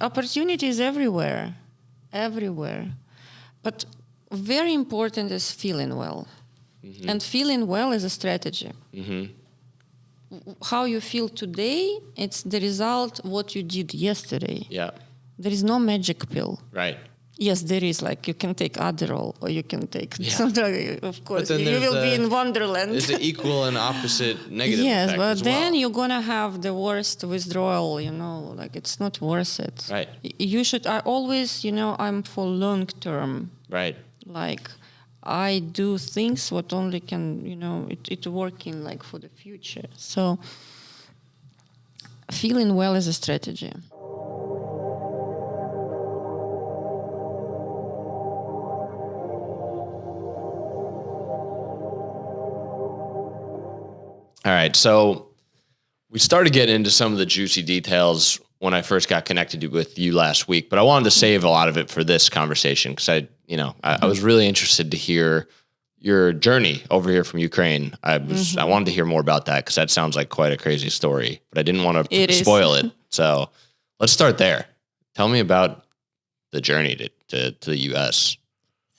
Opportunities everywhere, everywhere. But very important is feeling well. Mm-hmm. And feeling well is a strategy. Mm-hmm. How you feel today, it's the result what you did yesterday. Yeah. There is no magic pill. Right. Yes, there is. Like, you can take Adderall or you can take some drug. Of course, you will be in Wonderland. It's an equal and opposite negative yes, effect but as then well. you're going to have the worst withdrawal, like it's not worth it. Right. You should, I always, I'm for long term. Right. Like, I do things what only can, it working like for the future. So feeling well is a strategy. All right, so we started getting into some of the juicy details when I first got connected with you last week, but I wanted to save a lot of it for this conversation because I was really interested to hear your journey over here from Ukraine. I wanted to hear more about that because that sounds like quite a crazy story, but I didn't want to spoil it. So let's start there. Tell me about the journey to the U.S.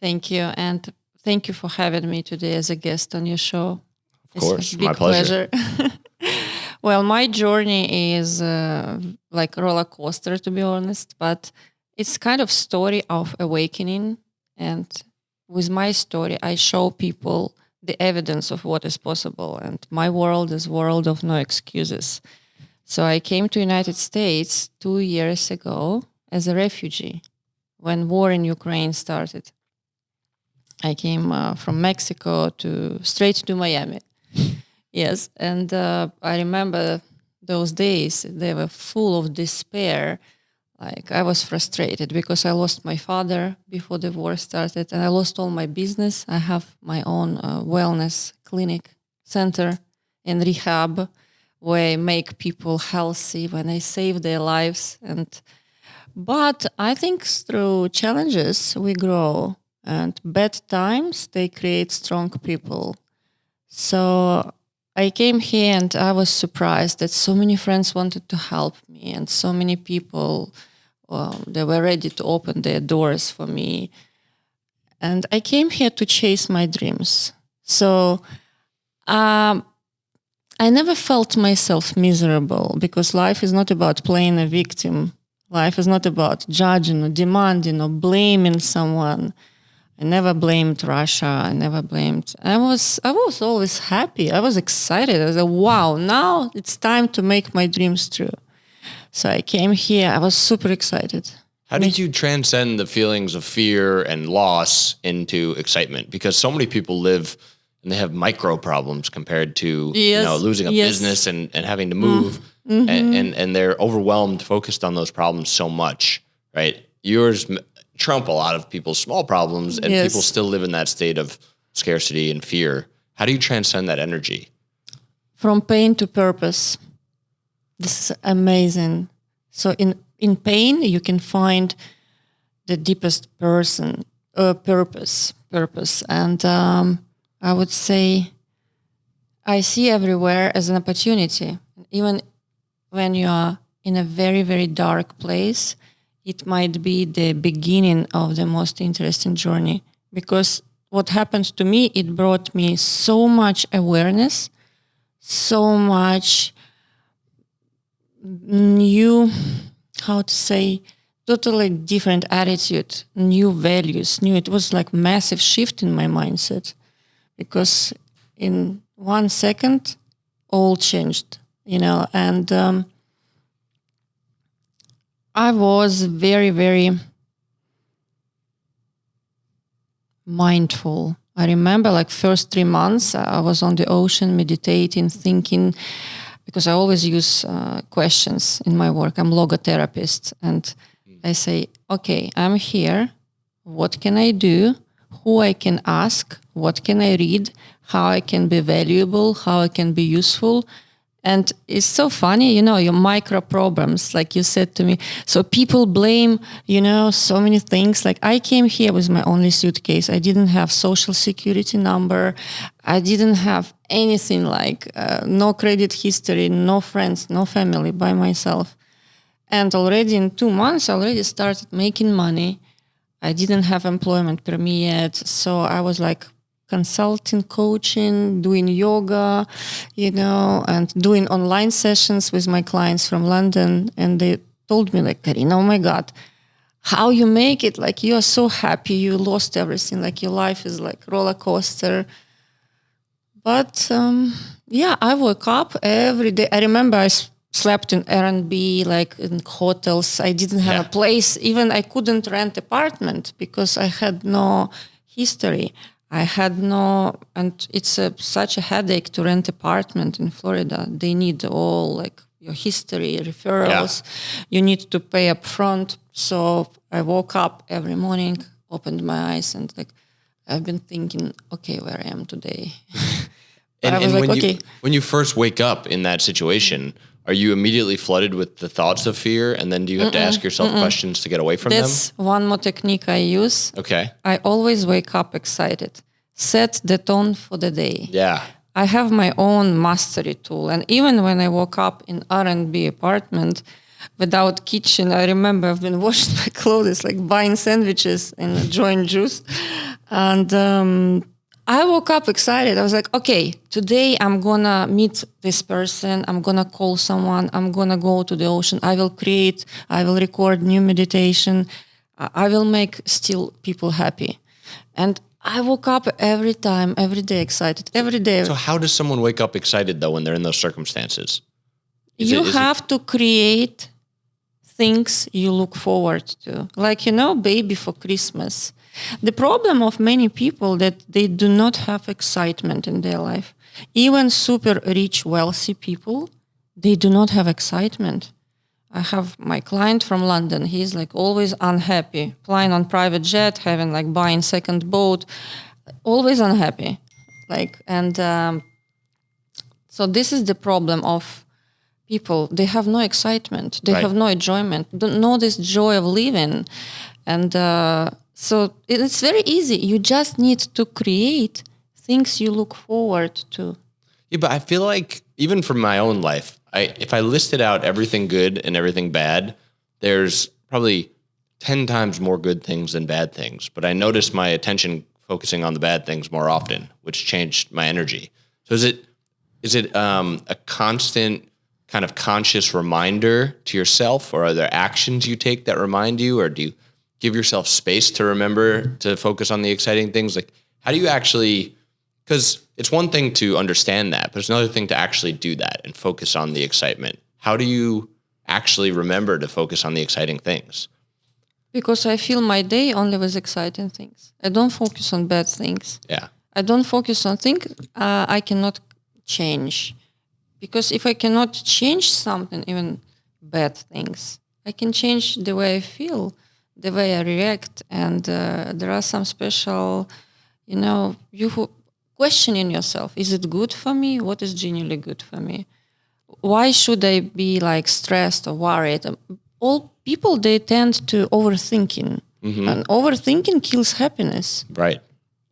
Thank you, and thank you for having me today as a guest on your show. Of course, my pleasure. Well, my journey is like a roller coaster, to be honest, but it's kind of story of awakening. And with my story, I show people the evidence of what is possible. And my world is world of no excuses. So I came to United States 2 years ago as a refugee when war in Ukraine started. I came from Mexico straight to Miami. Yes, and I remember those days, they were full of despair. Like, I was frustrated because I lost my father before the war started, and I lost all my business. I have my own wellness clinic center and rehab where I make people healthy, when I save their lives. But I think through challenges, we grow, and bad times, they create strong people. So I came here and I was surprised that so many friends wanted to help me and so many people, they were ready to open their doors for me. And I came here to chase my dreams. So I never felt myself miserable because life is not about playing a victim. Life is not about judging or demanding or blaming someone. I never blamed Russia. I was always happy. I was excited. I was like, wow, now it's time to make my dreams true. So I came here. I was super excited. How did you transcend the feelings of fear and loss into excitement? Because so many people live and they have micro problems compared to losing a business and having to move. Mm-hmm. And they're overwhelmed, focused on those problems so much, right? Yours trump a lot of people's small problems, and people still live in that state of scarcity and fear. How do you transcend that energy? From pain to purpose. This is amazing. So in pain, you can find the deepest purpose. And I would say I see everywhere as an opportunity. Even when you are in a very, very dark place, it might be the beginning of the most interesting journey, because what happened to me, it brought me so much awareness, so much new, totally different attitude, new values, it was like massive shift in my mindset, because in 1 second, all changed, and I was very, very mindful. I remember first 3 months, I was on the ocean, meditating, thinking, because I always use questions in my work. I'm a logotherapist. And I say, okay, I'm here. What can I do? Who I can ask? What can I read? How I can be valuable? How I can be useful? And it's so funny, your micro problems, like you said to me. So people blame, so many things. Like, I came here with my only suitcase. I didn't have social security number. I didn't have anything, no credit history, no friends, no family, by myself. And already in 2 months, I already started making money. I didn't have employment permit yet. So I was like consulting, coaching, doing yoga, and doing online sessions with my clients from London. And they told me like, Karin, oh my God, how you make it? Like, you are so happy. You lost everything. Like, your life is like roller coaster. But I woke up every day. I remember I slept in Airbnb, like in hotels. I didn't have a place. Even I couldn't rent apartment because I had no history. I had no, and it's such a headache to rent apartment in Florida. They need all like your history, referrals. Yeah. You need to pay up front. So I woke up every morning, opened my eyes, and like I've been thinking, okay, where I am today. And when you first wake up in that situation, are you immediately flooded with the thoughts of fear? And then do you have to ask yourself questions to get away from them? That's one more technique I use. Okay. I always wake up excited. Set the tone for the day. Yeah. I have my own mastery tool. And even when I woke up in R&B apartment without kitchen, I remember I've been washing my clothes, like buying sandwiches and enjoying juice. And I woke up excited. I was like, okay, today I'm going to meet this person. I'm going to call someone. I'm going to go to the ocean. I will record new meditation. I will make still people happy. And I woke up every day excited, every day. So how does someone wake up excited though when they're in those circumstances? You have to create things you look forward to. Like, baby for Christmas. The problem of many people that they do not have excitement in their life. Even super rich, wealthy people, they do not have excitement. I have my client from London. He's like always unhappy, flying on private jet, buying second boat, always unhappy. So this is the problem of people. They have no excitement. They have no enjoyment. Don't know this joy of living. And so it's very easy. You just need to create things you look forward to. Yeah, but I feel like even from my own life, if I listed out everything good and everything bad, there's probably 10 times more good things than bad things. But I noticed my attention focusing on the bad things more often, which changed my energy. So is it a constant kind of conscious reminder to yourself, or are there actions you take that remind you, or do you give yourself space to remember to focus on the exciting things? Like, how do you actually, because it's one thing to understand that, but it's another thing to actually do that and focus on the excitement. How do you actually remember to focus on the exciting things? Because I fill my day only with exciting things. I don't focus on bad things. Yeah. I don't focus on things I cannot change. Because if I cannot change something, even bad things, I can change the way I feel, the way I react. And there are some special, you questioning yourself. Is it good for me? What is genuinely good for me? Why should I be stressed or worried? All people, they tend to overthinking. Mm-hmm. And overthinking kills happiness. Right.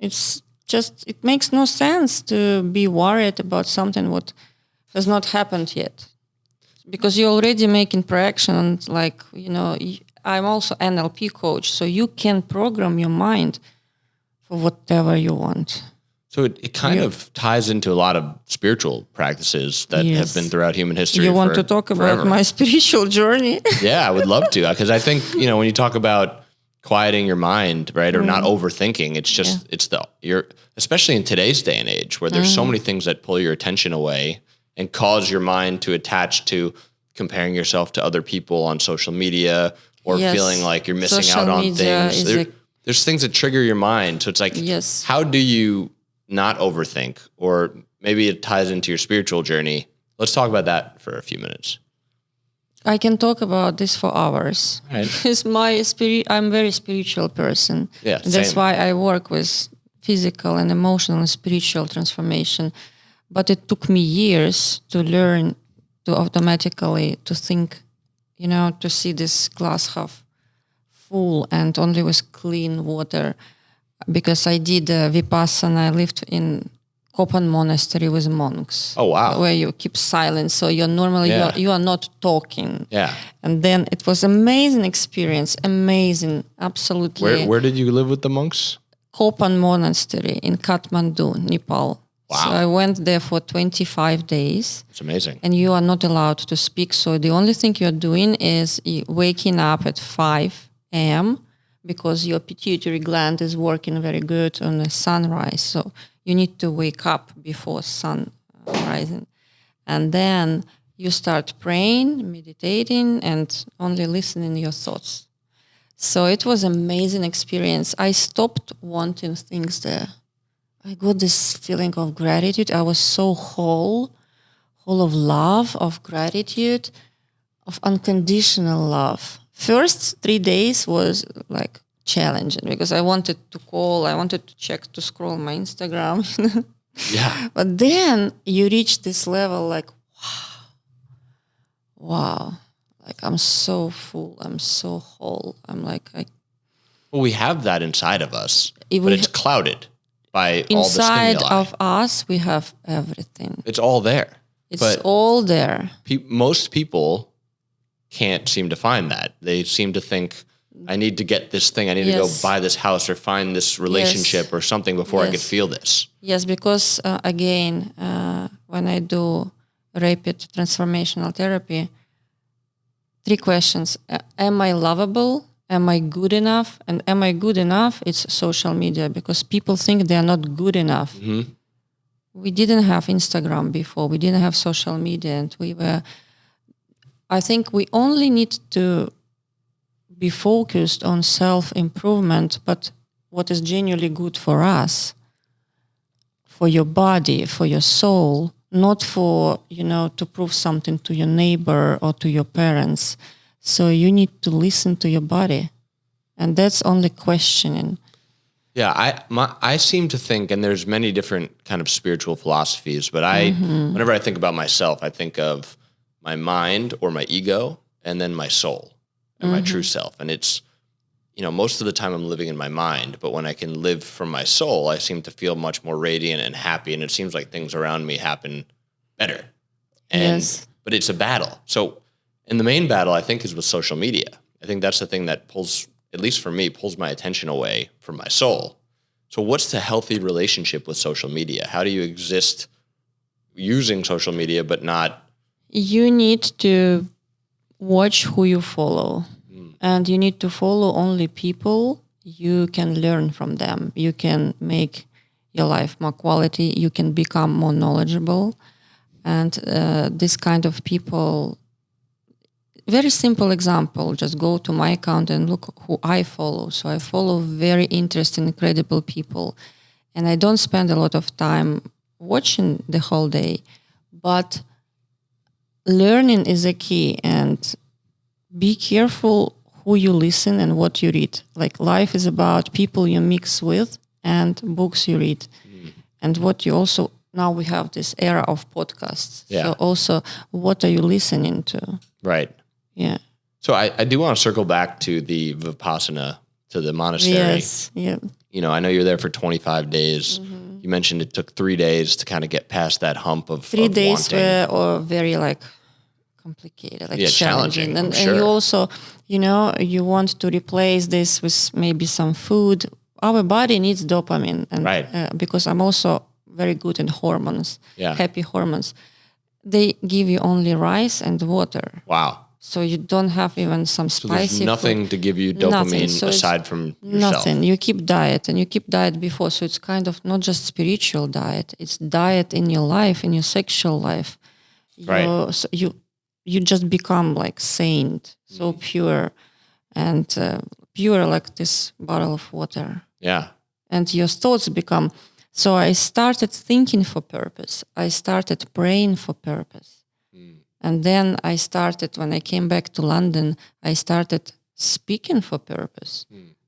It makes no sense to be worried about something what has not happened yet. Because you're already making projections, I'm also NLP coach, so you can program your mind for whatever you want. So it kind of ties into a lot of spiritual practices that have been throughout human history. You want to talk about my spiritual journey? Yeah, I would love to. Because I think, when you talk about quieting your mind, right, or not overthinking, it's just, you're, especially in today's day and age where there's so many things that pull your attention away and cause your mind to attach to comparing yourself to other people on social media or feeling like you're missing out on things. There's things that trigger your mind. So it's like, how do you not overthink? Or maybe it ties into your spiritual journey. Let's talk about that for a few minutes. I can talk about this for hours. Right. It's I'm a very spiritual person. Yeah, that's why I work with physical and emotional and spiritual transformation. But it took me years to learn to automatically to think, to see this glass half full and only with clean water. Because I did Vipassana, I lived in Kopan monastery with monks. Oh, wow. Where you keep silent, so you're normally you are not talking. Yeah. And then it was amazing experience, amazing, absolutely. Where did you live with the monks? Kopan monastery in Kathmandu, Nepal. Wow. So I went there for 25 days. It's amazing. And you are not allowed to speak. So the only thing you're doing is waking up at 5 a.m. because your pituitary gland is working very good on the sunrise. So you need to wake up before sun rising. And then you start praying, meditating, and only listening your thoughts. So it was an amazing experience. I stopped wanting things there. I got this feeling of gratitude. I was so whole of love, of gratitude, of unconditional love. First 3 days was like challenging because I wanted to call, I wanted to check, to scroll my Instagram. Yeah. But then you reach this level like, wow. Like I'm so full, I'm so whole. I'm like, Well, we have that inside of us, If but we it's clouded by all the inside stimuli. of us, we have everything. It's all there. It's but all there. Most people can't seem to find that. They seem to think, I need to get this thing. I need to go buy this house or find this relationship or something before I could feel this. Yes, because again, when I do rapid transformational therapy, 3 questions. Am I lovable? Am I good enough? And am I good enough? It's social media because people think they are not good enough. Mm-hmm. We didn't have Instagram before. We didn't have social media. And I think we only need to be focused on self-improvement, but what is genuinely good for us, for your body, for your soul, not for, to prove something to your neighbor or to your parents. So you need to listen to your body. And that's only questioning. Yeah, I seem to think, and there's many different kind of spiritual philosophies, but whenever I think about myself, I think of my mind or my ego and then my soul and my true self. And it's, most of the time I'm living in my mind, but when I can live from my soul, I seem to feel much more radiant and happy. And it seems like things around me happen better. But it's a battle. So, and the main battle I think is with social media. I think that's the thing that pulls, at least for me, pulls my attention away from my soul. So what's the healthy relationship with social media? How do you exist using social media, but not? You need to watch who you follow. And you need to follow only people you can learn from them. You can make your life more quality. You can become more knowledgeable. And this kind of people, very simple example, just go to my account and look who I follow. So I follow very interesting, incredible people. And I don't spend a lot of time watching the whole day. But learning is a key. And be careful who you listen and what you read. Like life is about people you mix with and books you read. And what you also, now we have this era of podcasts. Yeah. So also, what are you listening to? Right. Yeah. So I do want to circle back to the Vipassana, to the monastery. Yes. Yeah. I know you're there for 25 days. You mentioned it took 3 days to kind of get past that hump of 3 days wanting. were very complicated, challenging. And sure. you also, you want to replace this with maybe some food. Our body needs dopamine. And right. Because I'm also very good in hormones, happy hormones. They give you only rice and water. Wow. So you don't have even some spicy So there's nothing food. to give you dopamine So aside from yourself. Nothing. You keep diet and you keep diet before. So it's kind of not just spiritual diet. It's diet in your life, in your sexual life. Right. So you just become like saint, so pure and pure like this bottle of water. Yeah. And your thoughts become. So I started thinking for purpose. I started praying for purpose. And then I started, when I came back to London, I started speaking for purpose.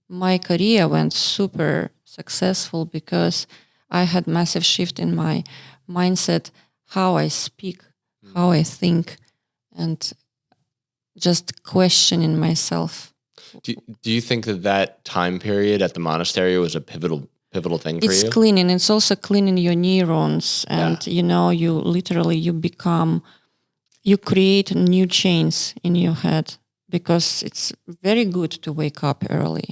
My career went super successful because I had massive shift in my mindset, how I speak, how I think, and just questioning myself. Do you think that time period at the monastery was a pivotal pivotal thing for It's you? cleaning. It's also cleaning your neurons. And, you create new chains in your head because it's very good to wake up early.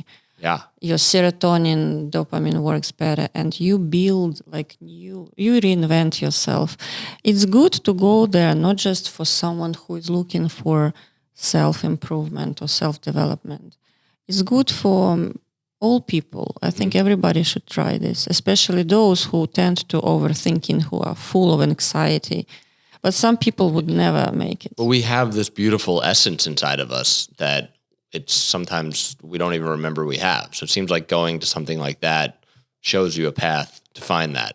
Yeah. Your serotonin, dopamine works better, and you build you reinvent yourself. It's good to go there, not just for someone who is looking for self-improvement or self-development. It's good for all people. I think everybody should try this, especially those who tend to overthinking, who are full of anxiety. But some people would never make it. But we have this beautiful essence inside of us that it's sometimes we don't even remember we have. So it seems like going to something like that shows you a path to find that.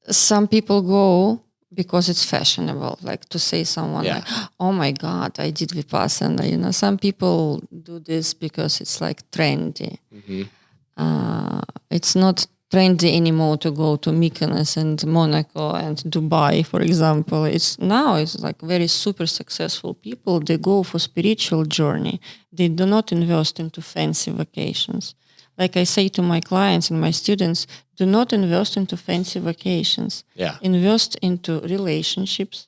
Some people go because it's fashionable, like to say someone like, oh my God, I did Vipassana. Some people do this because it's like trendy. It's not trendy anymore to go to Mykonos and Monaco and Dubai, for example. It's like very super successful people. They go for spiritual journey. They do not invest into fancy vacations. Like I say to my clients and my students, do not invest into fancy vacations. Yeah. Invest into relationships.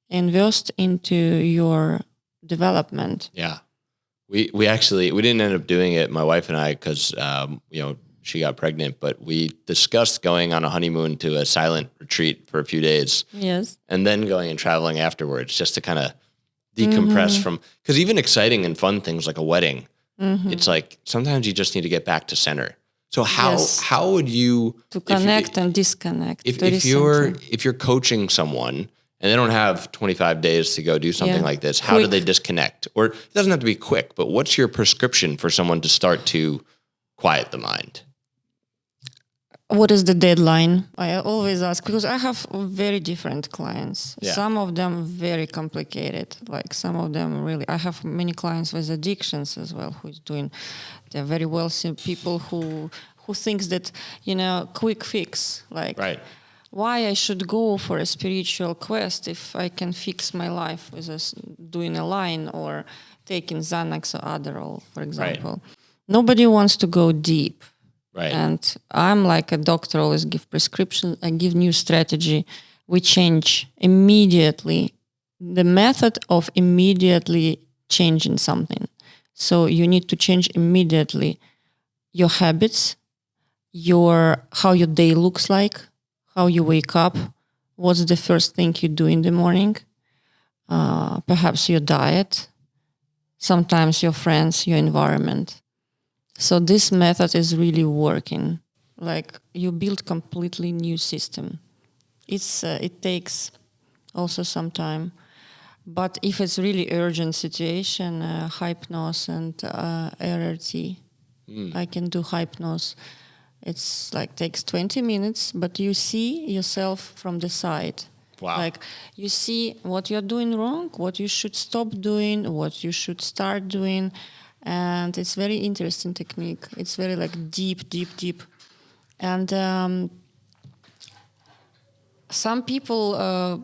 Invest into your development. Yeah. We didn't end up doing it, my wife and I, because, she got pregnant, but we discussed going on a honeymoon to a silent retreat for a few days. Yes. And then going and traveling afterwards just to kind of decompress from, because even exciting and fun things like a wedding, it's like sometimes you just need to get back to center. So how would you to connect and disconnect? If you're coaching someone and they don't have 25 days to go do something like this, how do they disconnect? Or it doesn't have to be quick, but what's your prescription for someone to start to quiet the mind? What is the deadline? I always ask because I have very different clients. Yeah. Some of them very complicated. Like some of them really. I have many clients with addictions as well. They're very wealthy people who thinks that quick fix. Like why I should go for a spiritual quest if I can fix my life with doing a line or taking Xanax or Adderall, for example. Nobody wants to go deep. Right. And I'm like a doctor, always give prescription, I give new strategy. We change immediately, the method of immediately changing something. So you need to change immediately your habits, how your day looks like, how you wake up, what's the first thing you do in the morning, perhaps your diet, sometimes your friends, your environment. So this method is really working. Like you build completely new system. It takes also some time, but if it's really urgent situation, hypnose and RRT, I can do hypnose. It's like takes 20 minutes, but you see yourself from the side. Wow. Like you see what you're doing wrong, what you should stop doing, what you should start doing. And it's very interesting technique. It's very like deep. And some people,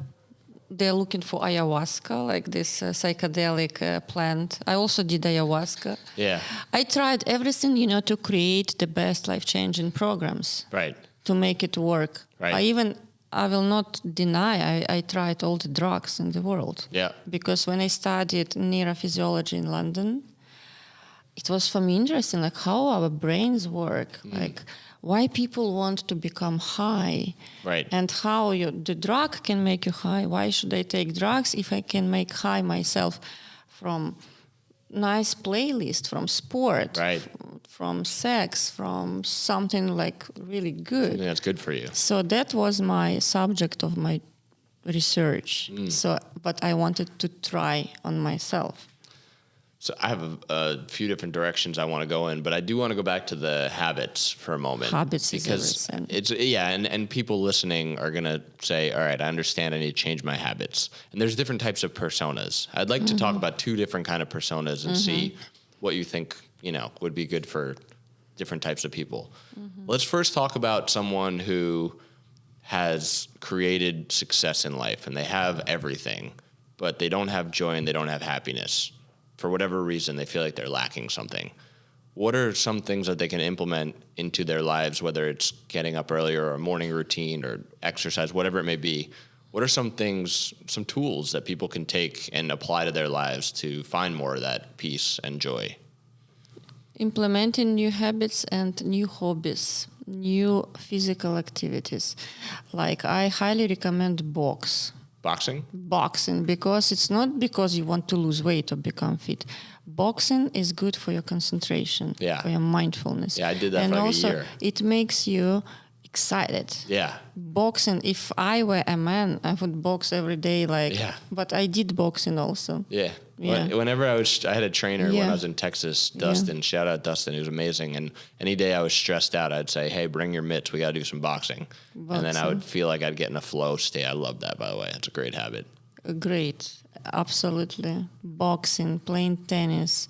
they're looking for ayahuasca, like this psychedelic plant. I also did ayahuasca. Yeah. I tried everything, to create the best life-changing programs. Right. To make it work. Right. I will not deny, I tried all the drugs in the world. Yeah. Because when I studied neurophysiology in London, it was for me interesting, like how our brains work, like why people want to become high, right? And how the drug can make you high. Why should I take drugs if I can make high myself from nice playlist, from sport, right? From sex, from something like really good. Something that's good for you. So that was my subject of my research. But I wanted to try on myself. So I have a few different directions I want to go in, but I do want to go back to the habits for a moment. Habits because is everything. It's and people listening are gonna say, all right, I understand I need to change my habits. And there's different types of personas. I'd like to talk about two different kind of personas and see what you think, would be good for different types of people. Let's first talk about someone who has created success in life and they have everything, but they don't have joy and they don't have happiness. For whatever reason, they feel like they're lacking something. what are some things that they can implement into their lives, whether it's getting up earlier or a morning routine or exercise, whatever it may be? What are some things, some tools that people can take and apply to their lives to find more of that peace and joy? Implementing new habits and new hobbies, new physical activities. Like I highly recommend boxing, because it's not because you want to lose weight or become fit. Boxing is good for your concentration, for your mindfulness. Yeah, I did that and for like also, a year. it makes you excited. Yeah. Boxing, if I were a man, I would box every day. But I did boxing also. Yeah. Yeah. Whenever I had a trainer when I was in Texas, Dustin, shout out Dustin, he was amazing. And any day I was stressed out, I'd say, hey, bring your mitts, we got to do some boxing. And then I would feel like I'd get in a flow state. I love that, by the way. It's a great habit. Great. Absolutely. Boxing, playing tennis,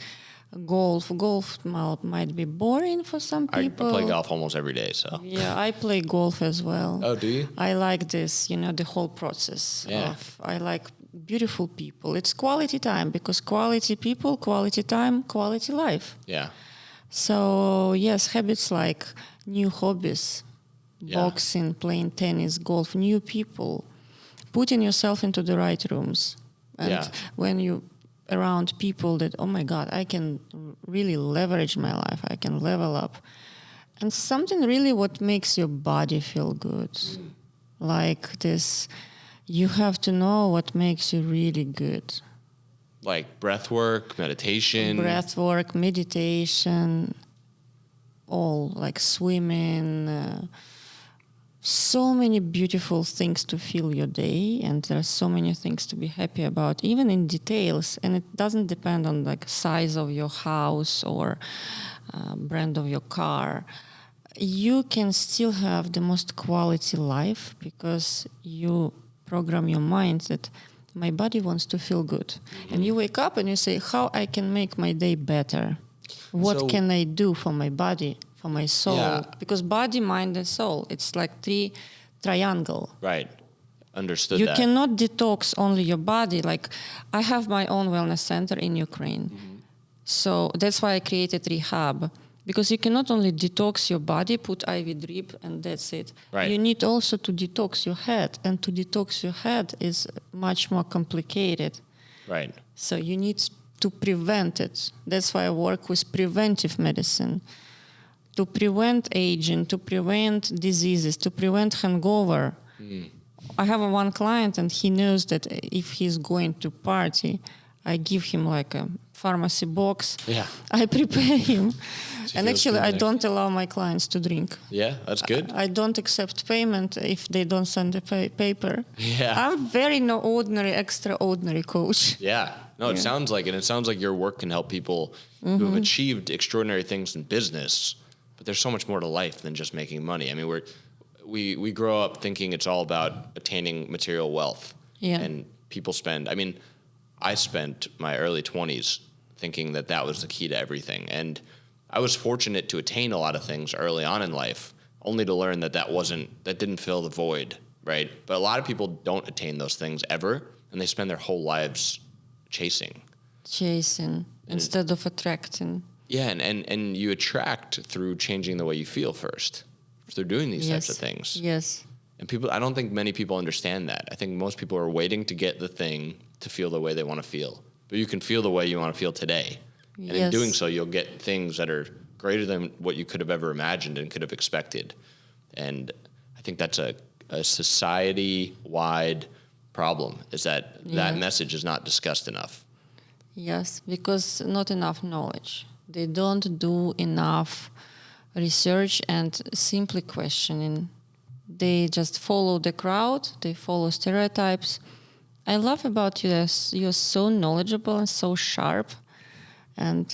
golf. Golf might be boring for some people. I play golf almost every day, so. Yeah, I play golf as well. Oh, do you? I like this, the whole process. I like beautiful people. It's quality time, because quality people, quality time, quality life. Yeah. So, yes, habits like new hobbies, boxing, playing tennis, golf, new people, putting yourself into the right rooms. And when you around people that, oh my God, I can really leverage my life, I can level up. And something really what makes your body feel good. Like this, you have to know what makes you really good. Like breath work, meditation. All like swimming, so many beautiful things to fill your day, and there are so many things to be happy about, even in details. And it doesn't depend on like size of your house or brand of your car. You can still have the most quality life because you program your mind that my body wants to feel good. Mm-hmm. And you wake up and you say, how I can make my day better? What can I do for my body, for my soul? Yeah. Because body, mind, and soul, it's like triangle. Right. Understood You that. cannot detox only your body. Like I have my own wellness center in Ukraine. Mm-hmm. So that's why I created Rehab. Because you cannot only detox your body, put IV drip, and that's it. Right. You need also to detox your head. And to detox your head is much more complicated. Right. So you need to prevent it. That's why I work with preventive medicine. To prevent aging, to prevent diseases, to prevent hangover. Mm. I have one client and he knows that if he's going to party, I give him like a pharmacy box. Yeah. I prepare him. And actually, I don't allow my clients to drink. Yeah, that's good. I don't accept payment if they don't send the paper. Yeah. I'm very extraordinary coach. Yeah. No, it sounds like it. It sounds like your work can help people who have achieved extraordinary things in business, but there's so much more to life than just making money. I mean, we grow up thinking it's all about attaining material wealth. Yeah. And people I spent my early 20s thinking that was the key to everything. And I was fortunate to attain a lot of things early on in life, only to learn that didn't fill the void, right? But a lot of people don't attain those things ever, and they spend their whole lives chasing instead of attracting. Yeah, and you attract through changing the way you feel first, through doing these types of things. Yes. And I don't think many people understand that. I think most people are waiting to get the thing to feel the way they want to feel. But you can feel the way you want to feel today. And in doing so, you'll get things that are greater than what you could have ever imagined and could have expected. And I think that's a society-wide problem, is that message is not discussed enough. Yes, because not enough knowledge. They don't do enough research and simply questioning. They just follow the crowd. They follow stereotypes. I love about you that you're so knowledgeable and so sharp. And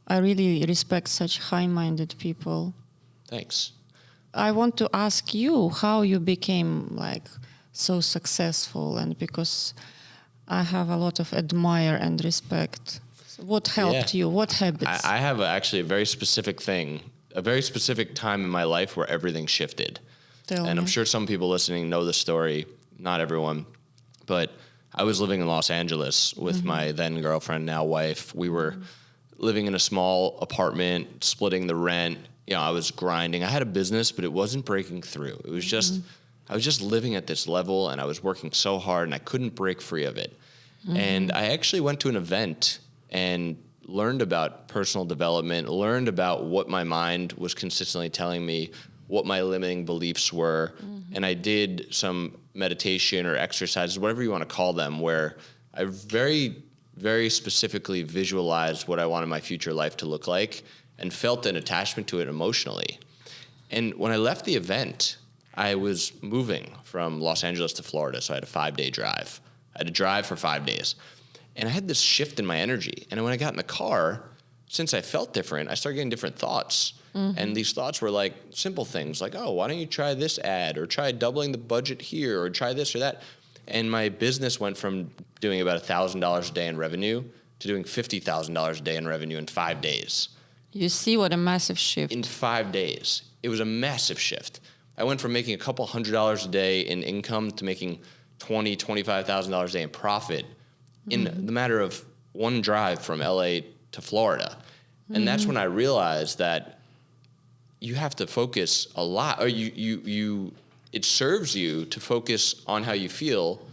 I really respect such high-minded people. Thanks. I want to ask you how you became like so successful, and because I have a lot of admire and respect. What helped you? What habits? I have actually a very specific thing, a very specific time in my life where everything shifted. Tell me. I'm sure some people listening know the story, not everyone, but I was living in Los Angeles with my then girlfriend, now wife. We were living in a small apartment, splitting the rent. You know, I was grinding. I had a business, but it wasn't breaking through. It was just, I was just living at this level, and I was working so hard, and I couldn't break free of it. And I actually went to an event and learned about personal development, learned about what my mind was consistently telling me, what my limiting beliefs were. And I did some meditation or exercises, whatever you want to call them, where I very, very specifically visualized what I wanted my future life to look like and felt an attachment to it emotionally. And when I left the event, I was moving from Los Angeles to Florida, so I had a 5-day drive. I had to drive for 5 days. And I had this shift in my energy. And when I got in the car, since I felt different, I started getting different thoughts. And these thoughts were like simple things like, oh, why don't you try this ad, or try doubling the budget here, or try this or that. And my business went from doing about $1,000 a day in revenue to doing $50,000 a day in revenue in 5 days. You see what a massive shift. In 5 days. It was a massive shift. I went from making a couple $100s a day in income to making $20,000, $25,000 a day in profit in the matter of one drive from LA to Florida. And that's when I realized that you have to focus a lot, or it serves you to focus on how you feel,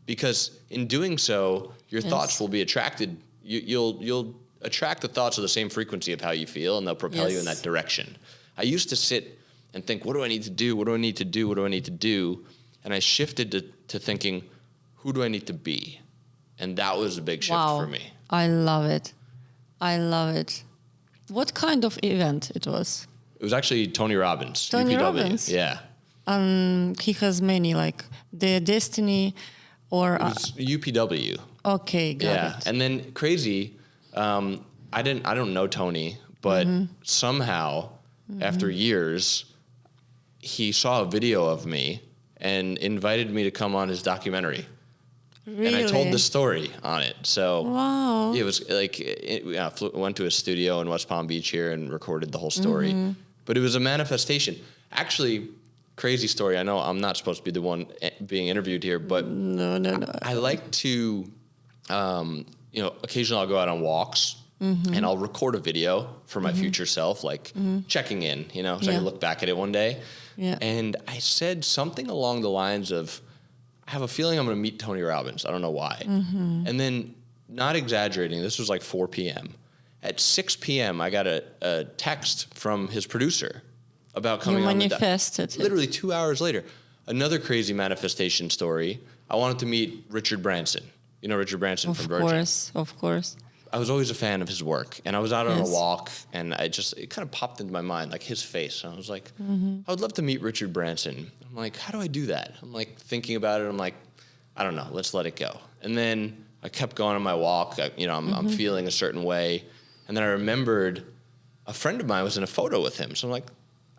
because in doing so, your thoughts will be attracted. You'll attract the thoughts of the same frequency of how you feel, and they'll propel you in that direction. I used to sit and think, what do I need to do? What do I need to do? What do I need to do? And I shifted to thinking, who do I need to be? And that was a big shift for me. I love it. I love it. What kind of event it was? It was actually Tony Robbins. Tony UPW. Robbins? Yeah. He has many, like the Destiny or... It was UPW. Okay, got it. And then crazy, I don't know Tony, but somehow after years, he saw a video of me and invited me to come on his documentary. Really? And I told the story on it. So wow. It was like, went to a studio in West Palm Beach here and recorded the whole story. But it was a manifestation. Actually, crazy story. I know I'm not supposed to be the one being interviewed here, but no. I like to, occasionally I'll go out on walks and I'll record a video for my future self, like checking in, so I can look back at it one day. Yeah. And I said something along the lines of, I have a feeling I'm going to meet Tony Robbins. I don't know why. And then, not exaggerating, this was like 4 p.m. At 6 p.m., I got a text from his producer about coming on the manifested. Literally 2 hours later. Another crazy manifestation story. I wanted to meet Richard Branson. You know Richard Branson from Virgin? Of course. I was always a fan of his work, and I was out on a walk, and it kind of popped into my mind, like his face. And I was like, I would love to meet Richard Branson. I'm like, how do I do that? I'm like thinking about it. I'm like, I don't know. Let's let it go. And then I kept going on my walk. I'm feeling a certain way, and then I remembered a friend of mine was in a photo with him. So I'm like,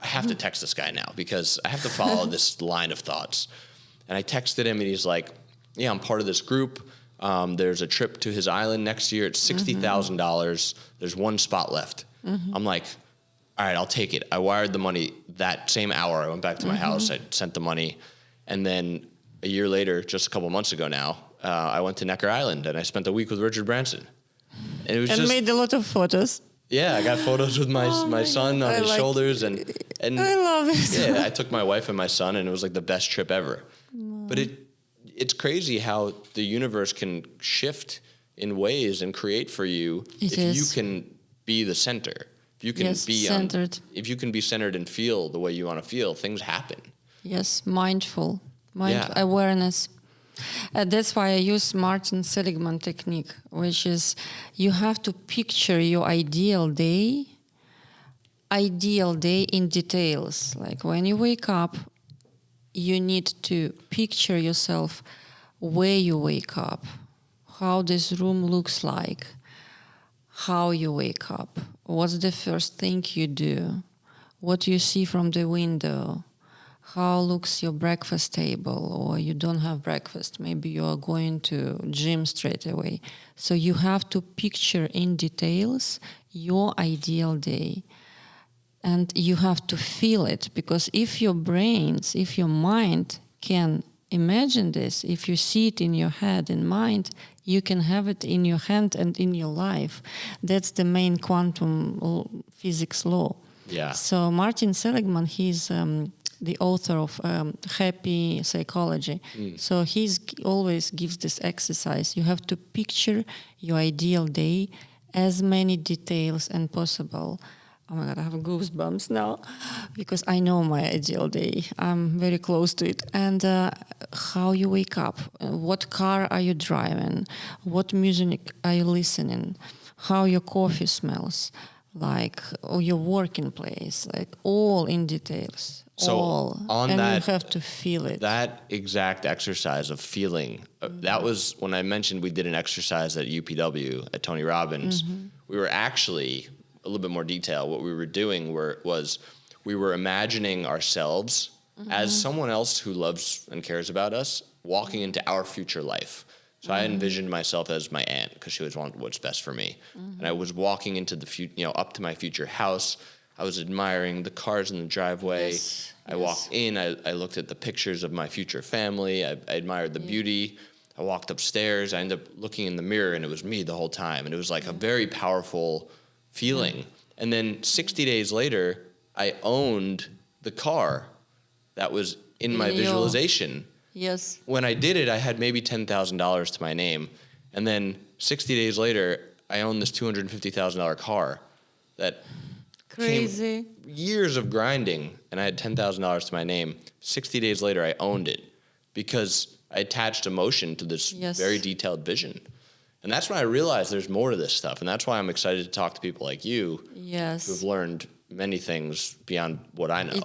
I have to text this guy now because I have to follow this line of thoughts. And I texted him, and he's like, yeah, I'm part of this group. There's a trip to his island next year. It's $60,000. There's one spot left. I'm like, all right, I'll take it. I wired the money that same hour. I went back to my house. I sent the money. And then a year later, just a couple months ago now, I went to Necker Island and I spent a week with Richard Branson. And it was made a lot of photos. Yeah, I got photos with my son on his shoulders. And I love it. Yeah, I took my wife and my son, and it was like the best trip ever. Wow. But it's crazy how the universe can shift in ways and create for you you can be the center. If you can be centered. If you can be centered and feel the way you want to feel, things happen. Yes, mindful awareness. That's why I use Martin Seligman technique, which is you have to picture your ideal day in details. Like when you wake up, you need to picture yourself where you wake up, how this room looks like, how you wake up, what's the first thing you do, what you see from the window, how looks your breakfast table, or you don't have breakfast, maybe you are going to gym straight away. So you have to picture in details your ideal day. And you have to feel it, because if your mind can imagine this, if you see it in your head and mind, you can have it in your hand and in your life. That's the main quantum physics law. Yeah. So Martin Seligman, he's the author of Happy Psychology. So he's always gives this exercise. You have to picture your ideal day, as many details as possible. Oh my God, I have goosebumps now because I know my ideal day. I'm very close to it. And how you wake up, what car are you driving, what music are you listening, how your coffee smells, like, or your working place, like all in details. So all. on and that, you have to feel it. That exact exercise of feeling, that was when I mentioned we did an exercise at UPW at Tony Robbins. We were actually, a little bit more detail, what we were doing was we were imagining ourselves as someone else who loves and cares about us walking into our future life. So I envisioned myself as my aunt because she always wanted what's best for me. And I was walking into the up to my future house. I was admiring the cars in the driveway. Yes. I walked in, I looked at the pictures of my future family. I admired the beauty. I walked upstairs. I ended up looking in the mirror and it was me the whole time. And it was like a very powerful feeling. And then 60 days later, I owned the car that was in my visualization. Yes. When I did it, I had maybe $10,000 to my name. And then 60 days later, I owned this $250,000 car that Crazy. years of grinding, and I had $10,000 to my name. 60 days later, I owned it because I attached emotion to this very detailed vision. And that's when I realized there's more to this stuff. And that's why I'm excited to talk to people like you who've learned many things beyond what I know.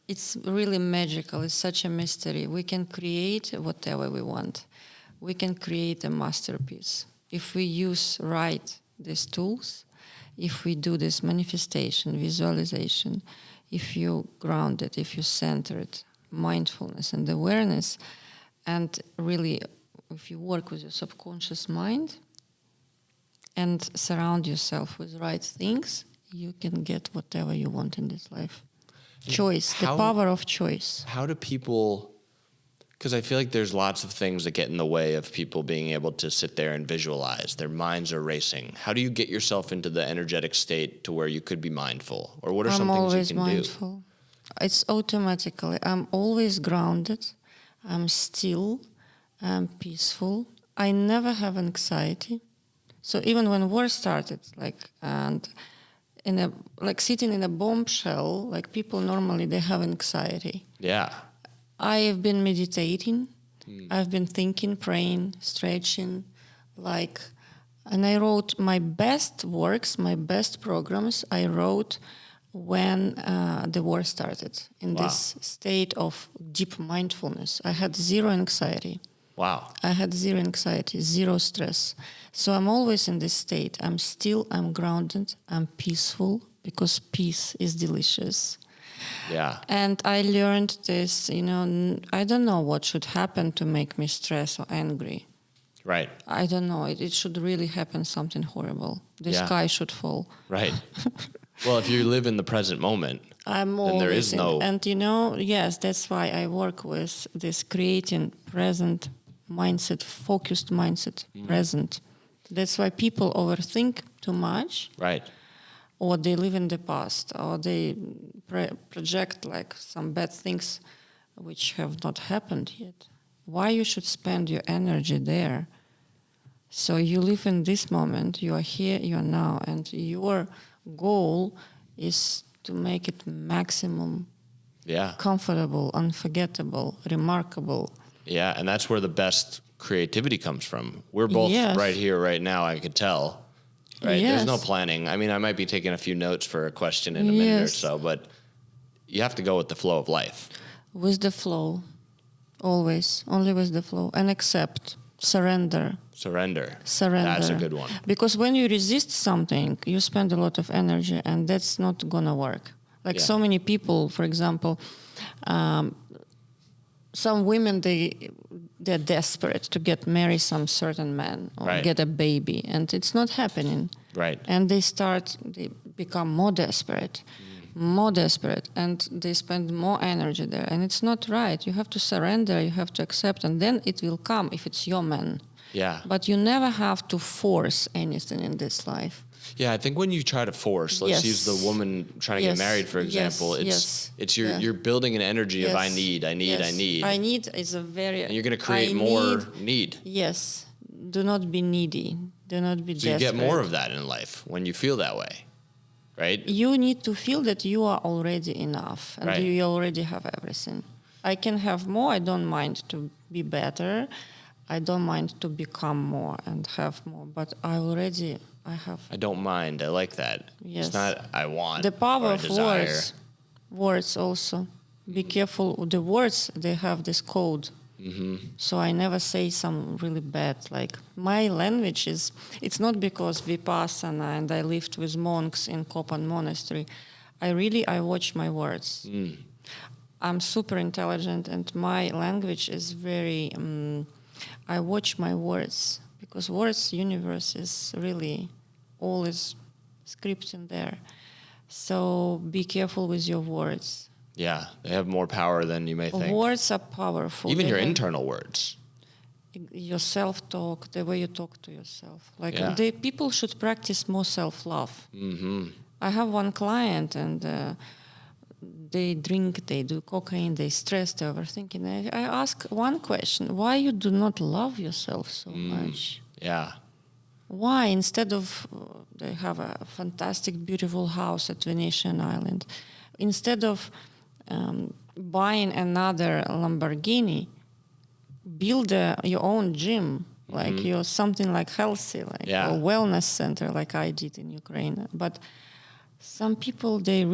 It's really magical. It's such a mystery. We can create whatever we want. We can create a masterpiece. If we use these tools, if we do this manifestation, visualization, if you ground it, if you center it, mindfulness and awareness, and really if you work with your subconscious mind and surround yourself with right things, you can get whatever you want in this life. Choice, the power of choice. How do people, because I feel like there's lots of things that get in the way of people being able to sit there and visualize. Their minds are racing. How do you get yourself into the energetic state to where you could be mindful? Or what are some things you can mindful. It's automatically. I'm always grounded. I'm still. I'm peaceful. I never have anxiety. So even when war started, sitting in a bombshell, like people normally, they have anxiety. Yeah. I have been meditating. I've been thinking, praying, stretching, and I wrote my best works, my best programs, I wrote when the war started in this state of deep mindfulness. I had zero anxiety. Wow. I had zero anxiety, zero stress. So I'm always in this state. I'm still, I'm grounded, I'm peaceful, because peace is delicious. Yeah. And I learned this, I don't know what should happen to make me stressed or angry. Right. I don't know. It should really happen something horrible. The sky should fall. Right. Well, if you live in the present moment, then there is no... And, yes, that's why I work with this creating present mindset, focused mindset, present. That's why people overthink too much. Right. Or they live in the past, or they project some bad things which have not happened yet. Why you should spend your energy there? So you live in this moment, you are here, you are now, and your goal is to make it maximum comfortable, unforgettable, remarkable. Yeah, and that's where the best creativity comes from. We're both right here, right now, I could tell. Right? Yes. There's no planning. I mean, I might be taking a few notes for a question in a minute or so, but you have to go with the flow of life. With the flow. Always. Only with the flow. And accept. Surrender. Surrender. That's a good one. Because when you resist something, you spend a lot of energy, and that's not going to work. So many people, for example, some women, they're desperate to marry some certain man or get a baby, and it's not happening. Right. And they become more desperate, and they spend more energy there, and it's not right. You have to surrender, you have to accept, and then it will come if it's your man. Yeah. But you never have to force anything in this life. Yeah, I think when you try to force, let's use the woman trying to get married, for example. It's you're building an energy of I need. I need is a very... And you're going to create more need. Yes. Do not be needy. Do not be desperate. You get more of that in life when you feel that way, right? You need to feel that you are already enough and you already have everything. I can have more. I don't mind to be better. I don't mind to become more and have more. But I have. I don't mind. I like that. Yes. It's not I want. The power of desire. words. Words also. Be careful. The words, they have this code. Mm-hmm. So I never say some really bad. Like my language is, it's not because Vipassana and I lived with monks in Kopan monastery. I watch my words. I'm super intelligent and my language is very, I watch my words because words universe is really always script in there. So be careful with your words. Yeah, they have more power than you may think. Words are powerful. Even your internal words. Your self-talk, the way you talk to yourself. People should practice more self-love. Mm-hmm. I have one client and they drink, they do cocaine, they stress, they overthinking. I ask one question, why you do not love yourself so much? Yeah. Why, instead of, they have a fantastic, beautiful house at Venetian Island, instead of buying another Lamborghini, build your own gym, like you're something like healthy, like a wellness center, like I did in Ukraine. But some people, they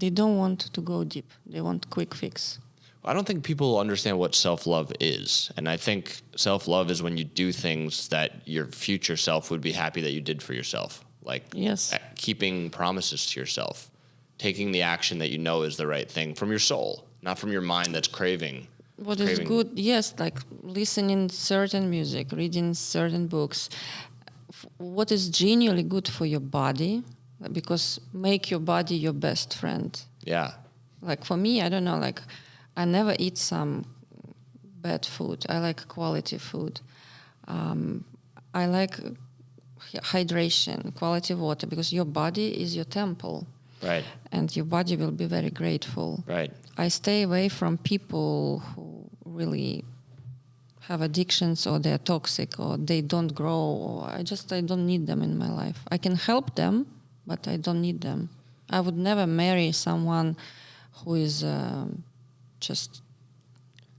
don't want to go deep. They want quick fix. I don't think people understand what self-love is. And I think self-love is when you do things that your future self would be happy that you did for yourself. Like keeping promises to yourself, taking the action that you know is the right thing from your soul, not from your mind that's craving. What is good, yes, like listening certain music, reading certain books. What is genuinely good for your body, because make your body your best friend. Yeah. Like for me, I don't know, like I never eat some bad food. I like quality food. I like hydration, quality water, because your body is your temple. Right. And your body will be very grateful. Right. I stay away from people who really have addictions or they're toxic or they don't grow. Or I don't need them in my life. I can help them, but I don't need them. I would never marry someone who is just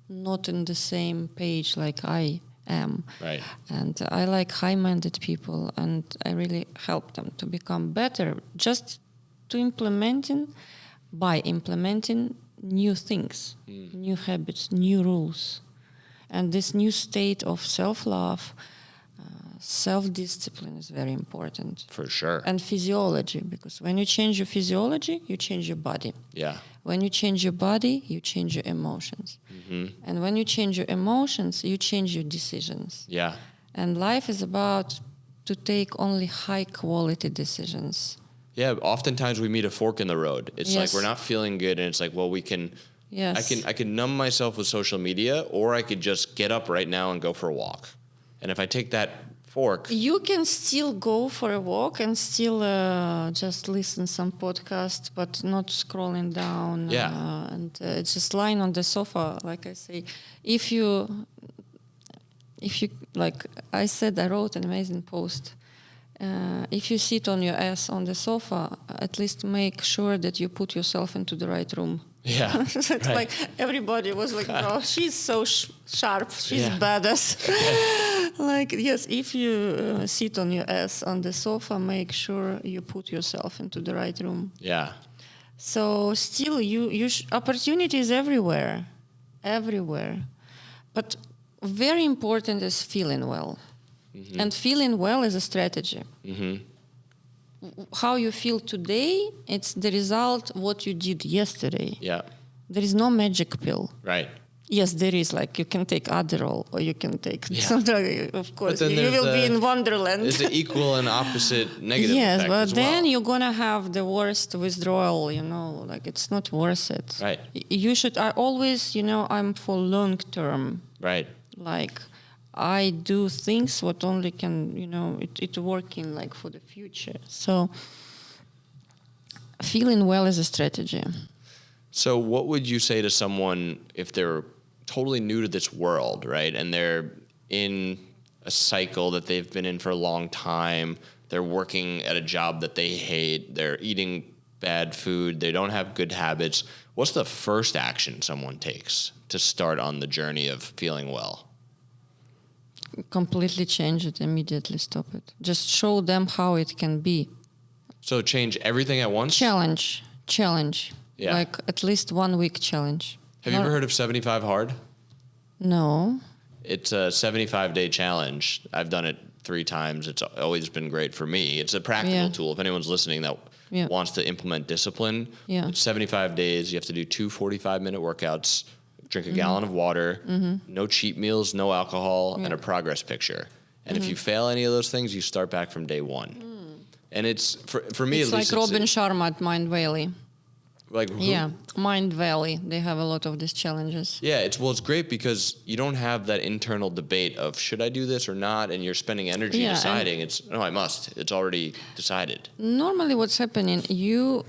not in the same page like I am. Right. And I like high-minded people, and I really help them to become better just by implementing new things, new habits, new rules. And this new state of self-love, self-discipline is very important. For sure. And physiology, because when you change your physiology, you change your body. Yeah. When you change your body, you change your emotions. Mm-hmm. And when you change your emotions, you change your decisions. Yeah. And life is about to take only high-quality decisions. Yeah, oftentimes we meet a fork in the road. It's like we're not feeling good, and it's like, well, we can... Yes. I can numb myself with social media, or I could just get up right now and go for a walk. And if I take that fork... You can still go for a walk and still just listen some podcast, but not scrolling down. Yeah. And just lying on the sofa, like I say. If you, like I said, I wrote an amazing post. If you sit on your ass on the sofa, at least make sure that you put yourself into the right room. Yeah. It's like everybody was like, oh, she's so sharp, she's badass. Like, yes, if you sit on your ass on the sofa, make sure you put yourself into the right room. Yeah. So still, opportunities everywhere. But very important is feeling well. Mm-hmm. And feeling well is a strategy. Mm-hmm. How you feel today, it's the result what you did yesterday. Yeah. There is no magic pill. Right. Yes, there is. Like you can take Adderall or you can take some drug. Of course, you will be in Wonderland. It's the equal and opposite negative yes, effect but as then well. you're gonna have the worst withdrawal. Like it's not worth it. Right. You should. I always, I'm for long term. Right. Like I do things what only can, it working like for the future. So feeling well is a strategy. So what would you say to someone if they're totally new to this world, right? And they're in a cycle that they've been in for a long time. They're working at a job that they hate. They're eating bad food. They don't have good habits. What's the first action someone takes to start on the journey of feeling well? Completely change it, immediately stop it. Just show them how it can be. So change everything at once? Challenge. Yeah. Like at least 1 week challenge. Have you ever heard of 75 Hard? No. It's a 75-day challenge. I've done it 3 times. It's always been great for me. It's a practical tool. If anyone's listening that wants to implement discipline, it's 75 days. You have to do 2 45-minute workouts, drink a gallon of water, no cheat meals, no alcohol, and a progress picture. And if you fail any of those things, you start back from day 1. And it's, for me it's at least... It's like Robin Sharma at Mind Valley. Like who? Yeah, Mind Valley. They have a lot of these challenges. Yeah, it's great because you don't have that internal debate of should I do this or not, and you're spending energy deciding. I must. It's already decided. Normally, what's happening? You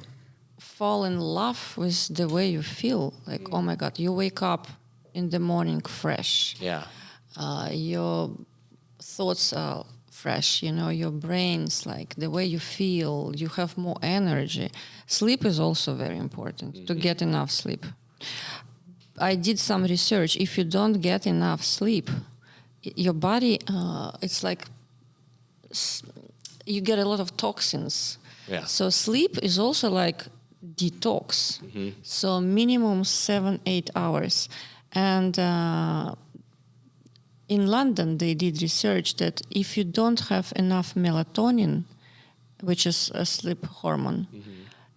fall in love with the way you feel. Like, oh my God, you wake up in the morning fresh. Yeah. Your thoughts are fresh, your brain's like the way you feel, you have more energy. Sleep is also very important, to get enough sleep. I did some research. If you don't get enough sleep, your body, it's like you get a lot of toxins. Yeah. So sleep is also like detox. So minimum 7-8 hours. And in London, they did research that if you don't have enough melatonin, which is a sleep hormone,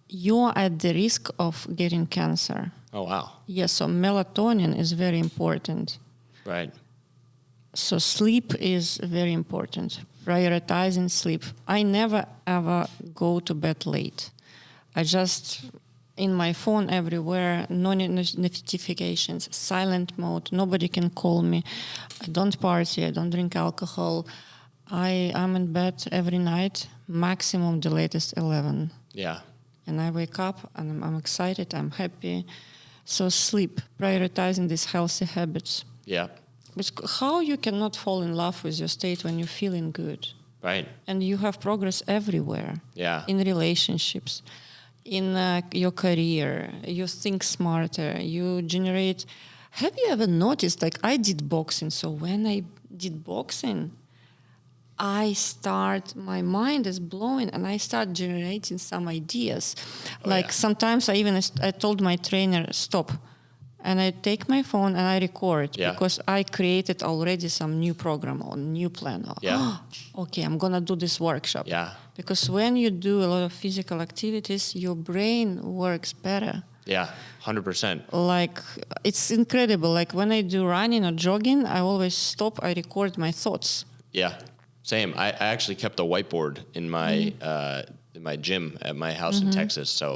you're at the risk of getting cancer. Oh, wow. Yes, so melatonin is very important. Right. So sleep is very important. Prioritizing sleep. I never, ever go to bed late. I just... in my phone everywhere, no notifications, silent mode, nobody can call me. I don't party, I don't drink alcohol. I'm in bed every night, maximum the latest 11. Yeah. And I wake up and I'm excited, I'm happy. So sleep, prioritizing these healthy habits. Yeah. Because how you cannot fall in love with your state when you're feeling good? Right. And you have progress everywhere. Yeah. In relationships. In your career, you think smarter, you generate... Have you ever noticed, like I did boxing, so when I did boxing, my mind is blowing and I start generating some ideas. Sometimes I told my trainer, stop. And I take my phone and I record because I created already some new program or new plan. Okay, I'm going to do this workshop. Yeah. Because when you do a lot of physical activities, your brain works better. Yeah, 100%. Like, it's incredible. Like when I do running or jogging, I always stop, I record my thoughts. Yeah, same. I actually kept a whiteboard in my gym at my house in Texas. So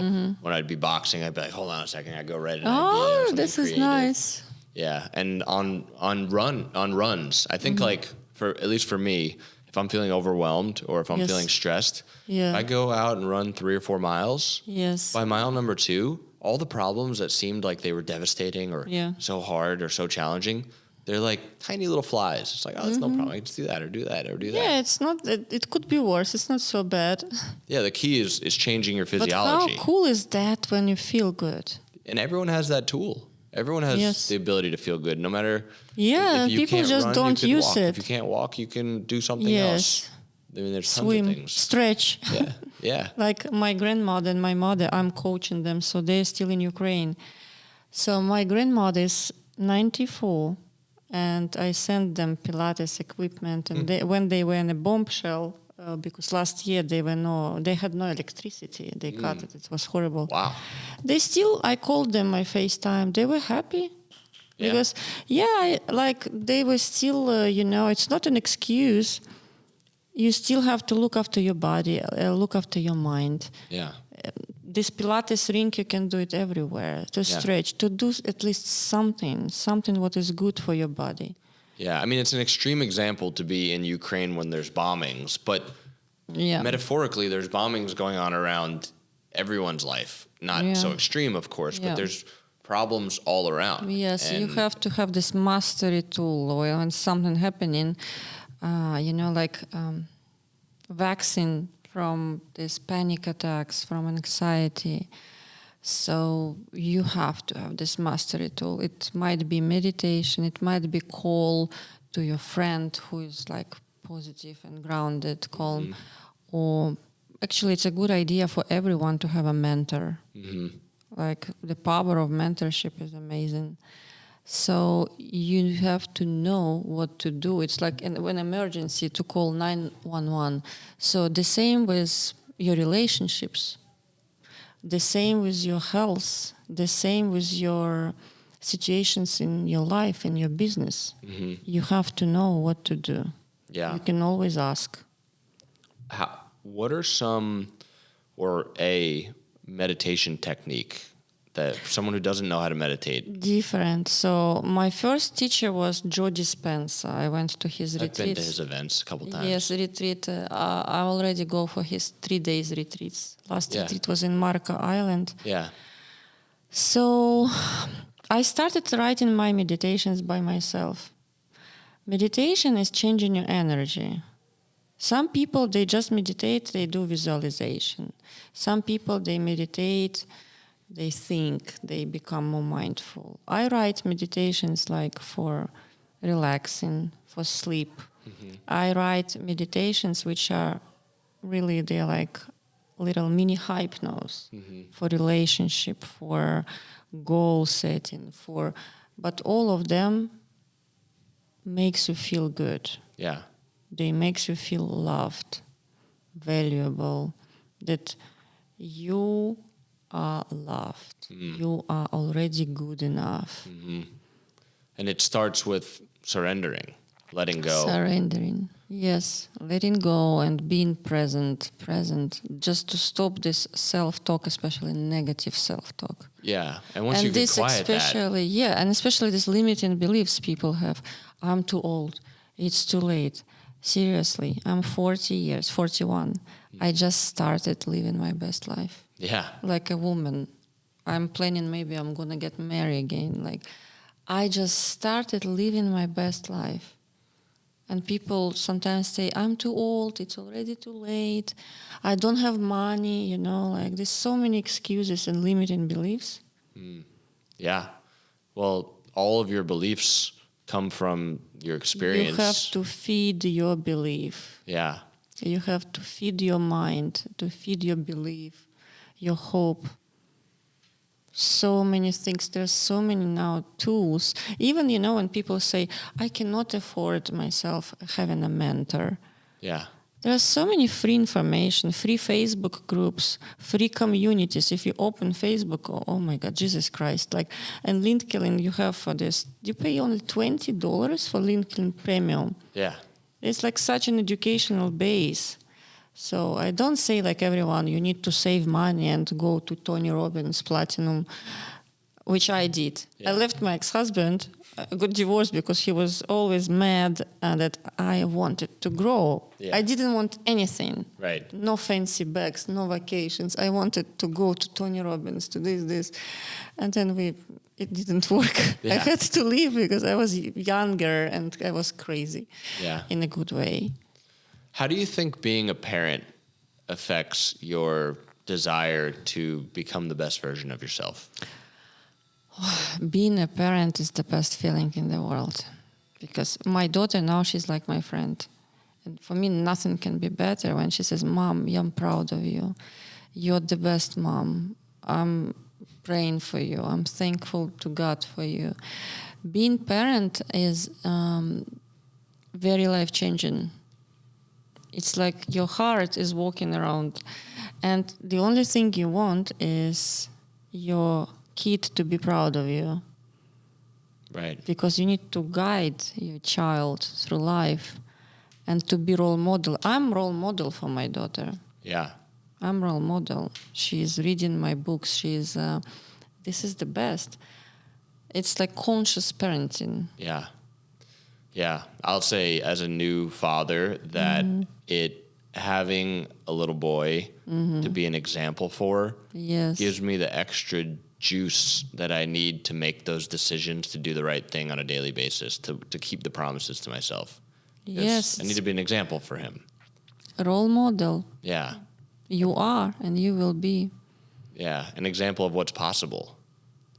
when I'd be boxing, I'd be like, hold on a second, I'd go write an idea. This is nice. Yeah, and on runs, I think at least for me, if I'm feeling overwhelmed or if I'm feeling stressed, I go out and run 3 or 4 miles. Yes. By mile number 2, all the problems that seemed like they were devastating or so hard or so challenging, they're like tiny little flies. It's like, oh, that's no problem. I can just do that or do that or do that. Yeah, it's not. It could be worse. It's not so bad. Yeah, the key is changing your physiology. But how cool is that when you feel good? And everyone has that tool. Everyone has the ability to feel good, no matter. Yeah, if you people can't just run, don't you can use walk. it. If you can't walk, you can do something else. I mean, there's tons of things. Stretch. Yeah. Like my grandmother and my mother, I'm coaching them, so they're still in Ukraine. So my grandmother is 94, and I sent them Pilates equipment, and when they were in a bombshell, because last year they had no electricity. They cut it. It was horrible. Wow. I called them, I FaceTime. They were happy. Because, they were still, it's not an excuse. You still have to look after your body, look after your mind. Yeah. This Pilates ring, you can do it everywhere. To stretch, to do at least something what is good for your body. Yeah, I mean, it's an extreme example to be in Ukraine when there's bombings, but metaphorically, there's bombings going on around everyone's life. Not so extreme, of course, but there's problems all around. Yes, you have to have this mastery tool when something happening, like vaccine from these panic attacks, from anxiety. So you have to have this mastery tool. It might be meditation. It might be call to your friend who is like positive and grounded, calm. Or actually, it's a good idea for everyone to have a mentor. Like the power of mentorship is amazing. So you have to know what to do. It's like when emergency to call 911. So the same with your relationships. The same with your health, the same with your situations in your life, in your business. You have to know what to do. Yeah. You can always ask. What are some, or a meditation technique that someone who doesn't know how to meditate? Different. So my first teacher was Joe Dispenza. I went to his retreats. I've been to his events a couple times. Yes, retreat. I already go for his 3 days retreats. Last retreat was in Marco Island. Yeah. So I started writing my meditations by myself. Meditation is changing your energy. Some people, they just meditate, they do visualization. Some people, they meditate, they think, they become more mindful. I write meditations like for relaxing, for sleep. I write meditations which are really, they're like little mini hypnos for relationship, for goal setting, but all of them makes you feel good. Yeah. They makes you feel loved, valuable, that you are loved. You are already good enough. And it starts with surrendering, letting go. Surrendering, yes. Letting go and being present, just to stop this self-talk, especially negative self-talk. Yeah, and once you can quiet especially, that. And especially these limiting beliefs people have. I'm too old. It's too late. Seriously, I'm 41. I just started living my best life. Yeah. Like a woman. I'm planning maybe I'm going to get married again. Like, I just started living my best life. And people sometimes say, I'm too old, it's already too late, I don't have money, like there's so many excuses and limiting beliefs. Yeah. Well, all of your beliefs come from your experience. You have to feed your belief. Yeah. You have to feed your mind, to feed your belief, your hope. So many things. There's so many now tools. Even, when people say, I cannot afford myself having a mentor. Yeah. There are so many free information, free Facebook groups, free communities. If you open Facebook, oh my God, Jesus Christ. And LinkedIn, you have for this, you pay only $20 for LinkedIn Premium. Yeah. It's like such an educational base. So I don't say like everyone, you need to save money and go to Tony Robbins Platinum, which I did. Yeah. I left my ex-husband, I got divorced because he was always mad that I wanted to grow. Yeah. I didn't want anything. Right. No fancy bags, no vacations. I wanted to go to Tony Robbins, to this. And then it didn't work. Yeah. I had to leave because I was younger and I was crazy. Yeah. In a good way. How do you think being a parent affects your desire to become the best version of yourself? Being a parent is the best feeling in the world, because my daughter now, she's like my friend. And for me, nothing can be better when she says, Mom, I'm proud of you. You're the best mom. I'm praying for you. I'm thankful to God for you. Being parent is very life-changing. It's like your heart is walking around, and the only thing you want is your kid to be proud of you. Right. Because you need to guide your child through life and to be role model. I'm role model for my daughter. Yeah. I'm role model. She's reading my books. This is the best. It's like conscious parenting. Yeah. Yeah. I'll say as a new father that having a little boy to be an example for Yes. gives me the extra juice that I need to make those decisions to do the right thing on a daily basis, to keep the promises to myself. Yes. I need to be an example for him. Role model. Yeah. You are and you will be. Yeah. An example of what's possible.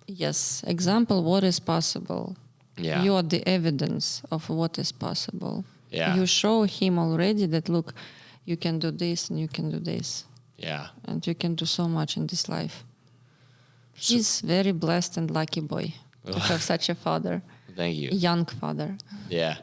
Yes. Example, what is possible. Yeah. You are the evidence of what is possible. Yeah. You show him already that, look, you can do this and you can do this. Yeah. And you can do so much in this life. He's very blessed and lucky boy to have such a father. Thank you. Young father. Yeah.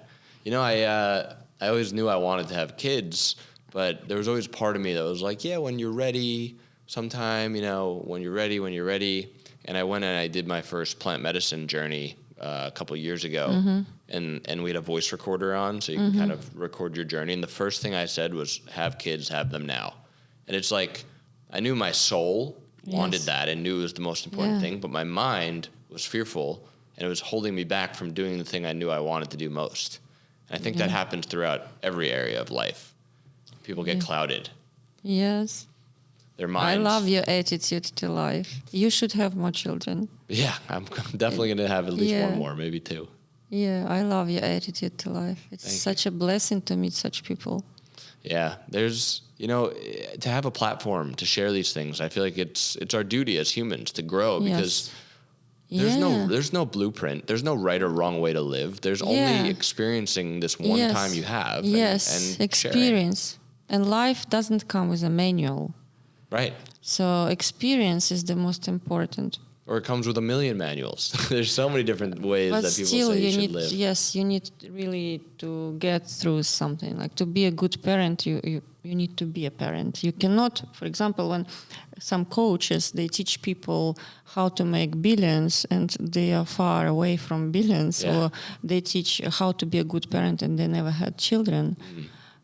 You know, I always knew I wanted to have kids, but there was always part of me that was like, yeah, when you're ready, sometime, when you're ready. And I went and I did my first plant medicine journey a couple of years ago, and we had a voice recorder on, so you can kind of record your journey. And the first thing I said was, have kids, have them now. And it's like, I knew my soul wanted that and knew it was the most important thing, but my mind was fearful, and it was holding me back from doing the thing I knew I wanted to do most. And I think that happens throughout every area of life. People get clouded. Yes. Their minds. I love your attitude to life. You should have more children. Yeah, I'm definitely going to have at least one more, maybe two. Yeah, I love your attitude to life. It's such a blessing to meet such people. Yeah, there's, to have a platform to share these things, I feel like it's our duty as humans to grow, because there's no blueprint. There's no right or wrong way to live. There's only experiencing this one time you have. And experience. And life doesn't come with a manual. Right. So experience is the most important. Or it comes with a million manuals. There's so many different ways that people say you should live. Yes, you need really to get through something. Like to be a good parent, you need to be a parent. You cannot, for example, when some coaches, they teach people how to make billions and they are far away from billions, or they teach how to be a good parent and they never had children.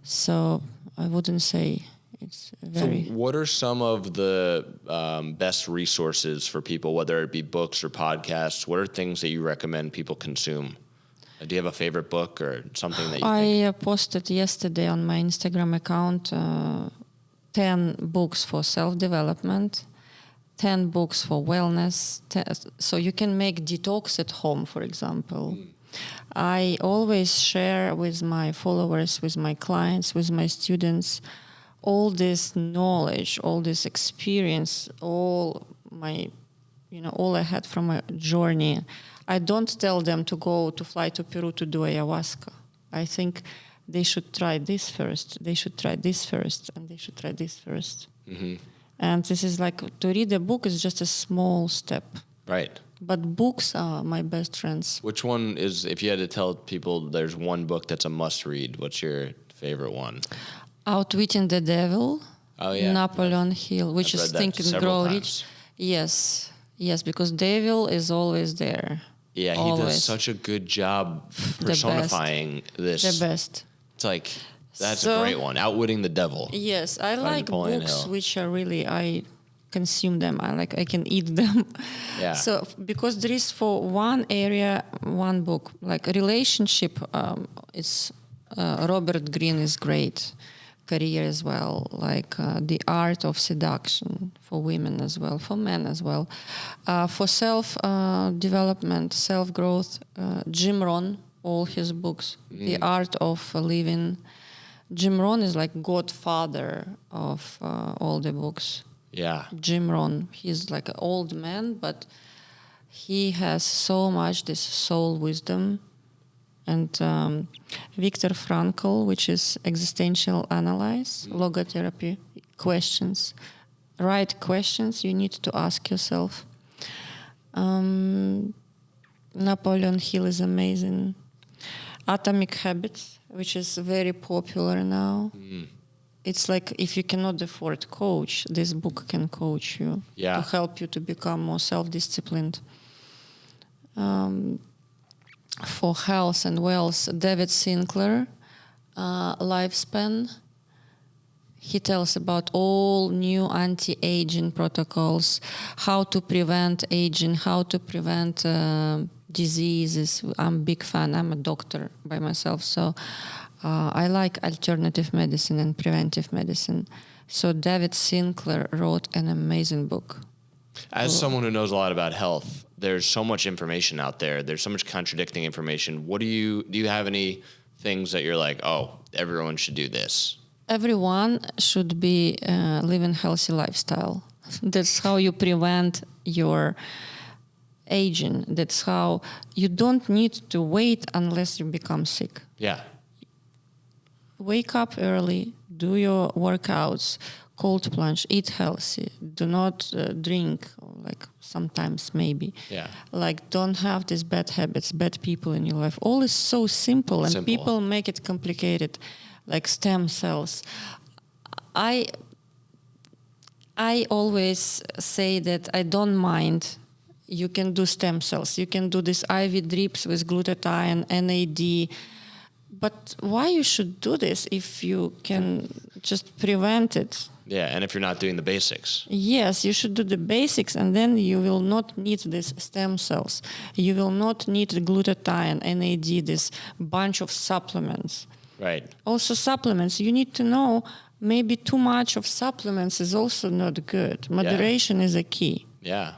So I wouldn't say it's very... So what are some of the best resources for people, whether it be books or podcasts? What are things that you recommend people consume? Do you have a favorite book or something that you think? I posted yesterday on my Instagram account 10 books for self-development, 10 books for wellness. So you can make detox at home, for example. I always share with my followers, with my clients, with my students, all this knowledge, all this experience, all my, all I had from my journey. I don't tell them to fly to Peru to do ayahuasca. I think they should try this first. They should try this first, and they should try this first. And this is like, to read a book is just a small step. Right. But books are my best friends. Which one is, if you had to tell people there's one book that's a must read, what's your favorite one? Outwitting the Devil, Napoleon Hill, which is Think and Grow Rich. Yes, because devil is always there. Yeah, he does such a good job personifying this. The best. It's like, that's a great one. Outwitting the Devil. Yes, I like books which are really, I consume them. I can eat them. Yeah. So, because there is for one area, one book, like relationship, it's Robert Greene is great. Career as well, like The Art of Seduction for women as well, for men as well. For self-development, self-growth, Jim Rohn, all his books, The Art of Living. Jim Rohn is like godfather of all the books. Yeah. Jim Rohn, he's like an old man, but he has so much this soul wisdom. And Viktor Frankl, which is existential analysis, logotherapy, questions, right questions you need to ask yourself. Napoleon Hill is amazing. Atomic Habits, which is very popular now. It's like, if you cannot afford coach, this book can coach you to help you to become more self-disciplined. For health and wealth, David Sinclair, Lifespan. He tells about all new anti-aging protocols, how to prevent aging, how to prevent diseases. I'm a big fan. I'm a doctor by myself, so I like alternative medicine and preventive medicine. So David Sinclair wrote an amazing book. As someone who knows a lot about health, there's so much information out there. There's so much contradicting information. Do you have any things that you're like, oh, everyone should do this? Everyone should be living healthy lifestyle. That's how you prevent your aging. That's how you don't need to wait unless you become sick. Yeah. Wake up early, do your workouts, cold plunge, eat healthy. Do not drink, like sometimes maybe. Yeah. Like don't have these bad habits, bad people in your life. All is so simple, and people make it complicated, like stem cells. I always say that I don't mind. You can do stem cells. You can do this IV drips with glutathione, NAD. But why you should do this if you can just prevent it? Yeah, and if you're not doing the basics. Yes, you should do the basics, and then you will not need these stem cells. You will not need glutathione, NAD, this bunch of supplements. Right. Also supplements, you need to know maybe too much of supplements is also not good. Moderation is a key. Yeah.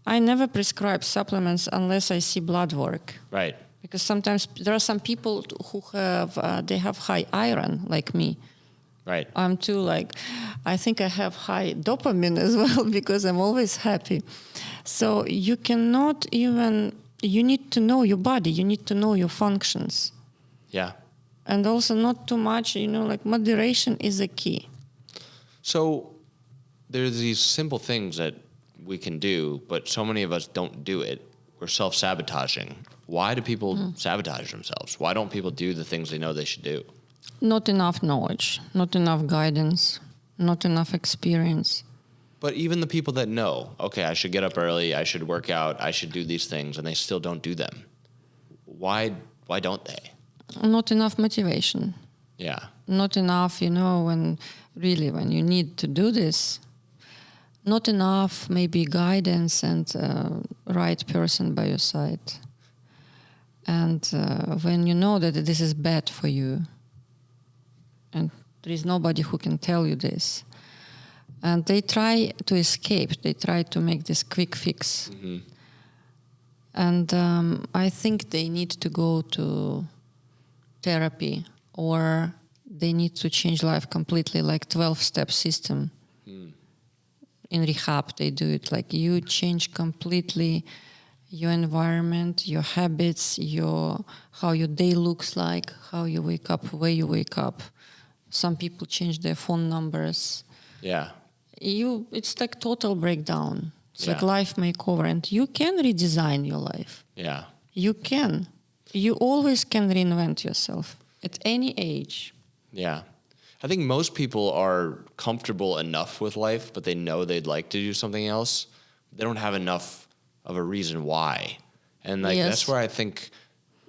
I never prescribe supplements unless I see blood work. Right. Because sometimes there are some people who they have high iron, like me. Right. I'm too I think I have high dopamine as well because I'm always happy. So you cannot even, you need to know your body, you need to know your functions. Yeah. And also not too much, moderation is a key. So there's these simple things that we can do, but so many of us don't do it. We're self-sabotaging. Why do people sabotage themselves? Why don't people do the things they know they should do? Not enough knowledge, not enough guidance, not enough experience. But even the people that know, okay, I should get up early, I should work out, I should do these things, and they still don't do them. Why don't they? Not enough motivation. Yeah. Not enough, when you need to do this. Not enough, maybe guidance and right person by your side. And when you know that this is bad for you, and there is nobody who can tell you this, and they try to escape, they try to make this quick fix. Mm-hmm. And I think they need to go to therapy, or they need to change life completely, like 12-step system. In rehab, they do it like you change completely your environment, your habits, how your day looks like, how you wake up, where you wake up. Some people change their phone numbers. Yeah. It's like total breakdown. It's like life makeover, and you can redesign your life. Yeah. You can. You always can reinvent yourself at any age. Yeah. I think most people are comfortable enough with life, but they know they'd like to do something else. They don't have enough of a reason why. And that's where I think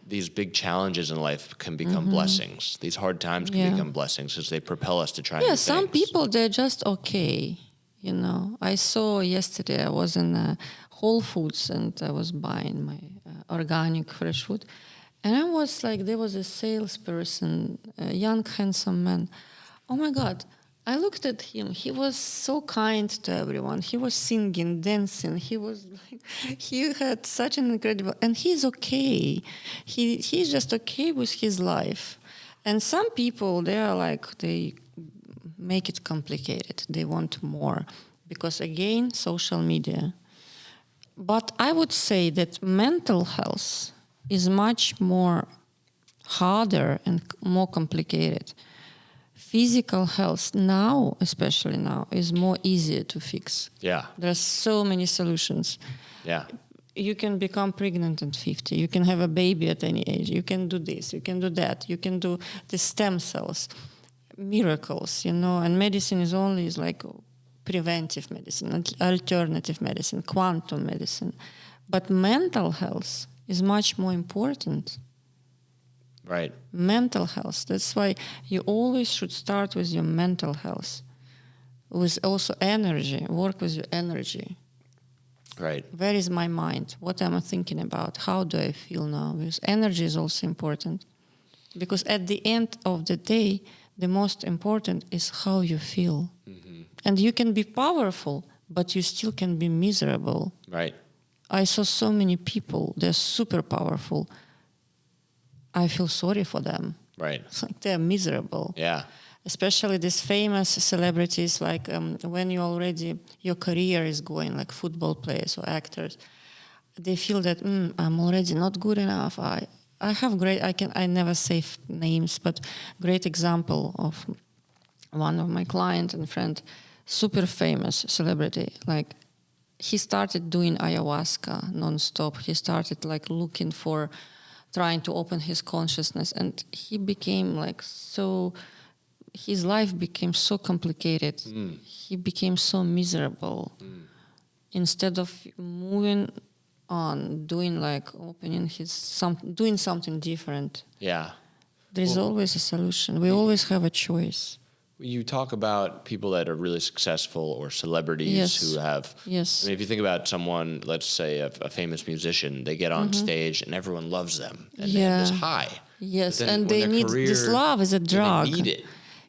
these big challenges in life can become blessings. These hard times can become blessings because they propel us to try new things. Some people, they're just okay. I saw yesterday, I was in Whole Foods and I was buying my organic fresh food. And I was like, there was a salesperson, a young, handsome man. Oh my God, I looked at him. He was so kind to everyone. He was singing, dancing. He was he had such an incredible, and he's okay. He's just okay with his life. And some people, they make it complicated. They want more because, again, social media. But I would say that mental health is much more harder and more complicated. Physical health now, especially now, is more easier to fix. Yeah. There's so many solutions. Yeah. You can become pregnant at 50. You can have a baby at any age. You can do this. You can do that. You can do the stem cells. Miracles, And medicine is like preventive medicine, alternative medicine, quantum medicine. But mental health is much more important. Right. Mental health. That's why you always should start with your mental health. With also energy. Work with your energy. Right. Where is my mind? What am I thinking about? How do I feel now? Because energy is also important. Because at the end of the day, the most important is how you feel. Mm-hmm. And you can be powerful, but you still can be miserable. Right. I saw so many people, they're super powerful. I feel sorry for them. Right. It's like they're miserable. Yeah. Especially these famous celebrities, like when your career is going, like football players or actors, they feel that I'm already not good enough. I have I never say names, but great example of one of my client and friend, super famous celebrity. Like he started doing ayahuasca nonstop. He started like looking for, trying to open his consciousness, and he became like so. His life became so complicated. He became so miserable. Instead of moving on, doing like opening doing something different. Yeah. There's always a solution. We always have a choice. You talk about people that are really successful or celebrities who have. Yes. I mean, if you think about someone, let's say a famous musician, they get on stage and everyone loves them and they have this high. Yes, and they need this love is a drug. They need it.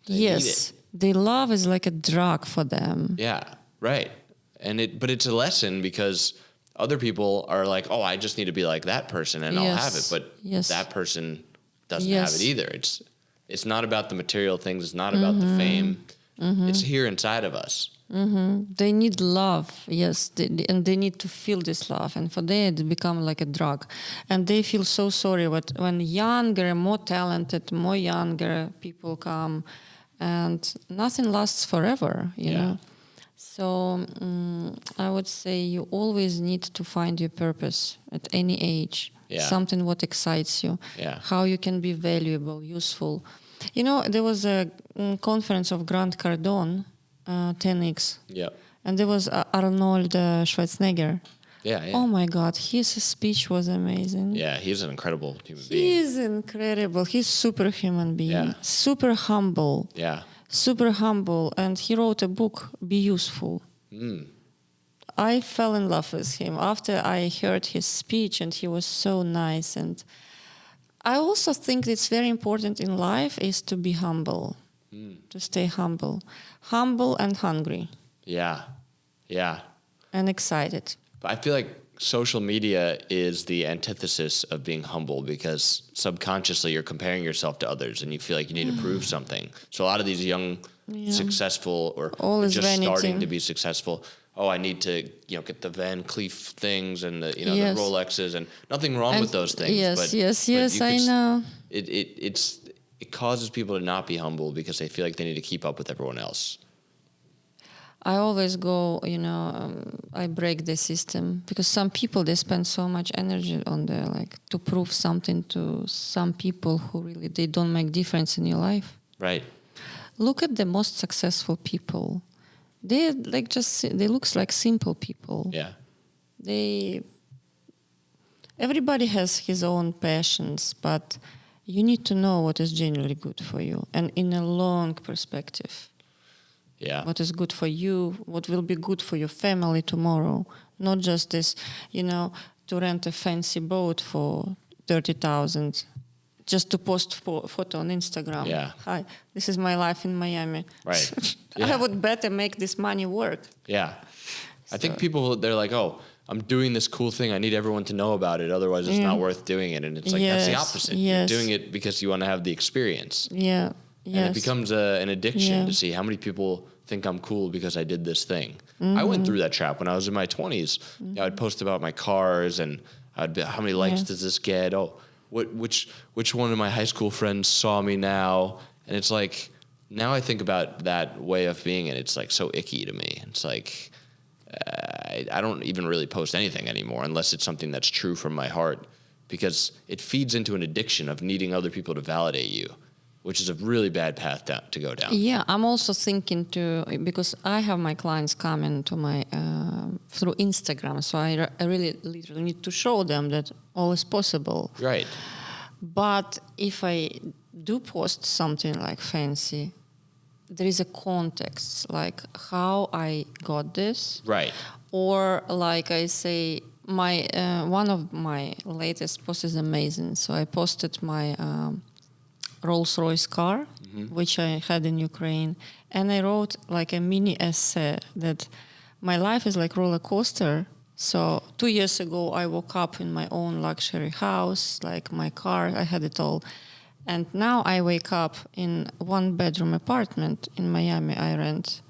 Yes, the love is like a drug for them. Yeah, right. But it's a lesson because other people are like, oh, I just need to be like that person and I'll have it. But that person doesn't have it either. It's not about the material things. It's not about the fame. It's here inside of us. They need love, yes, and they need to feel this love. And for them, it become like a drug. And they feel so sorry when younger, more talented, more younger people come, and nothing lasts forever, you know. So I would say you always need to find your purpose at any age. Something what excites you, how you can be valuable, useful. You know, there was a conference of Grant Cardone, 10X. Yeah. And there was Arnold Schwarzenegger. Yeah. Oh my God, his speech was amazing. Yeah, he's an incredible human being. He's incredible. He's super human being. Yeah. Super humble. Yeah. Super humble. And he wrote a book, Be Useful. I fell in love with him after I heard his speech, and he was so nice. And I also think it's very important in life is to be humble, to stay humble. Humble and hungry. Yeah. Yeah. And excited. But I feel like social media is the antithesis of being humble because subconsciously you're comparing yourself to others and you feel like you need to prove something. So a lot of these young, successful or just starting to be successful, oh, I need to, get the Van Cleef things and the, the Rolexes, and nothing wrong with those things. Yes, I know. It causes people to not be humble because they feel like they need to keep up with everyone else. I always go, I break the system because some people, they spend so much energy on there, like to prove something to some people who really, they don't make difference in your life. Right. Look at the most successful people. They they look like simple people. Yeah. Everybody has his own passions, but you need to know what is genuinely good for you and in a long perspective. Yeah. What is good for you, what will be good for your family tomorrow. Not just this, to rent a fancy boat for 30,000 just to post photo on Instagram. Yeah. Hi, this is my life in Miami. Right. Yeah. I would better make this money work. Yeah. I think people, they're like, oh, I'm doing this cool thing. I need everyone to know about it. Otherwise, it's not worth doing it. And it's like, that's the opposite. You're doing it because you want to have the experience. Yeah. And it becomes an addiction to see how many people think I'm cool because I did this thing. I went through that trap when I was in my 20s. I would post about my cars and I'd be, how many likes does this get? Oh, which one of my high school friends saw me now? And it's like, now I think about that way of being, and it's like so icky to me. It's like, I don't even really post anything anymore unless it's something that's true from my heart, because it feeds into an addiction of needing other people to validate you, which is a really bad path to go down. Yeah, I'm also thinking because I have my clients coming to my through Instagram, so I really literally need to show them that all is possible. Right. But if I do post something like fancy, there is a context, like how I got this. Right. Or like I say, my one of my latest posts is amazing. So I posted my Rolls-Royce car, which I had in Ukraine. And I wrote like a mini essay that my life is like roller coaster. So 2 years ago, I woke up in my own luxury house, like my car, I had it all. And now I wake up in 1-bedroom apartment in Miami I rent.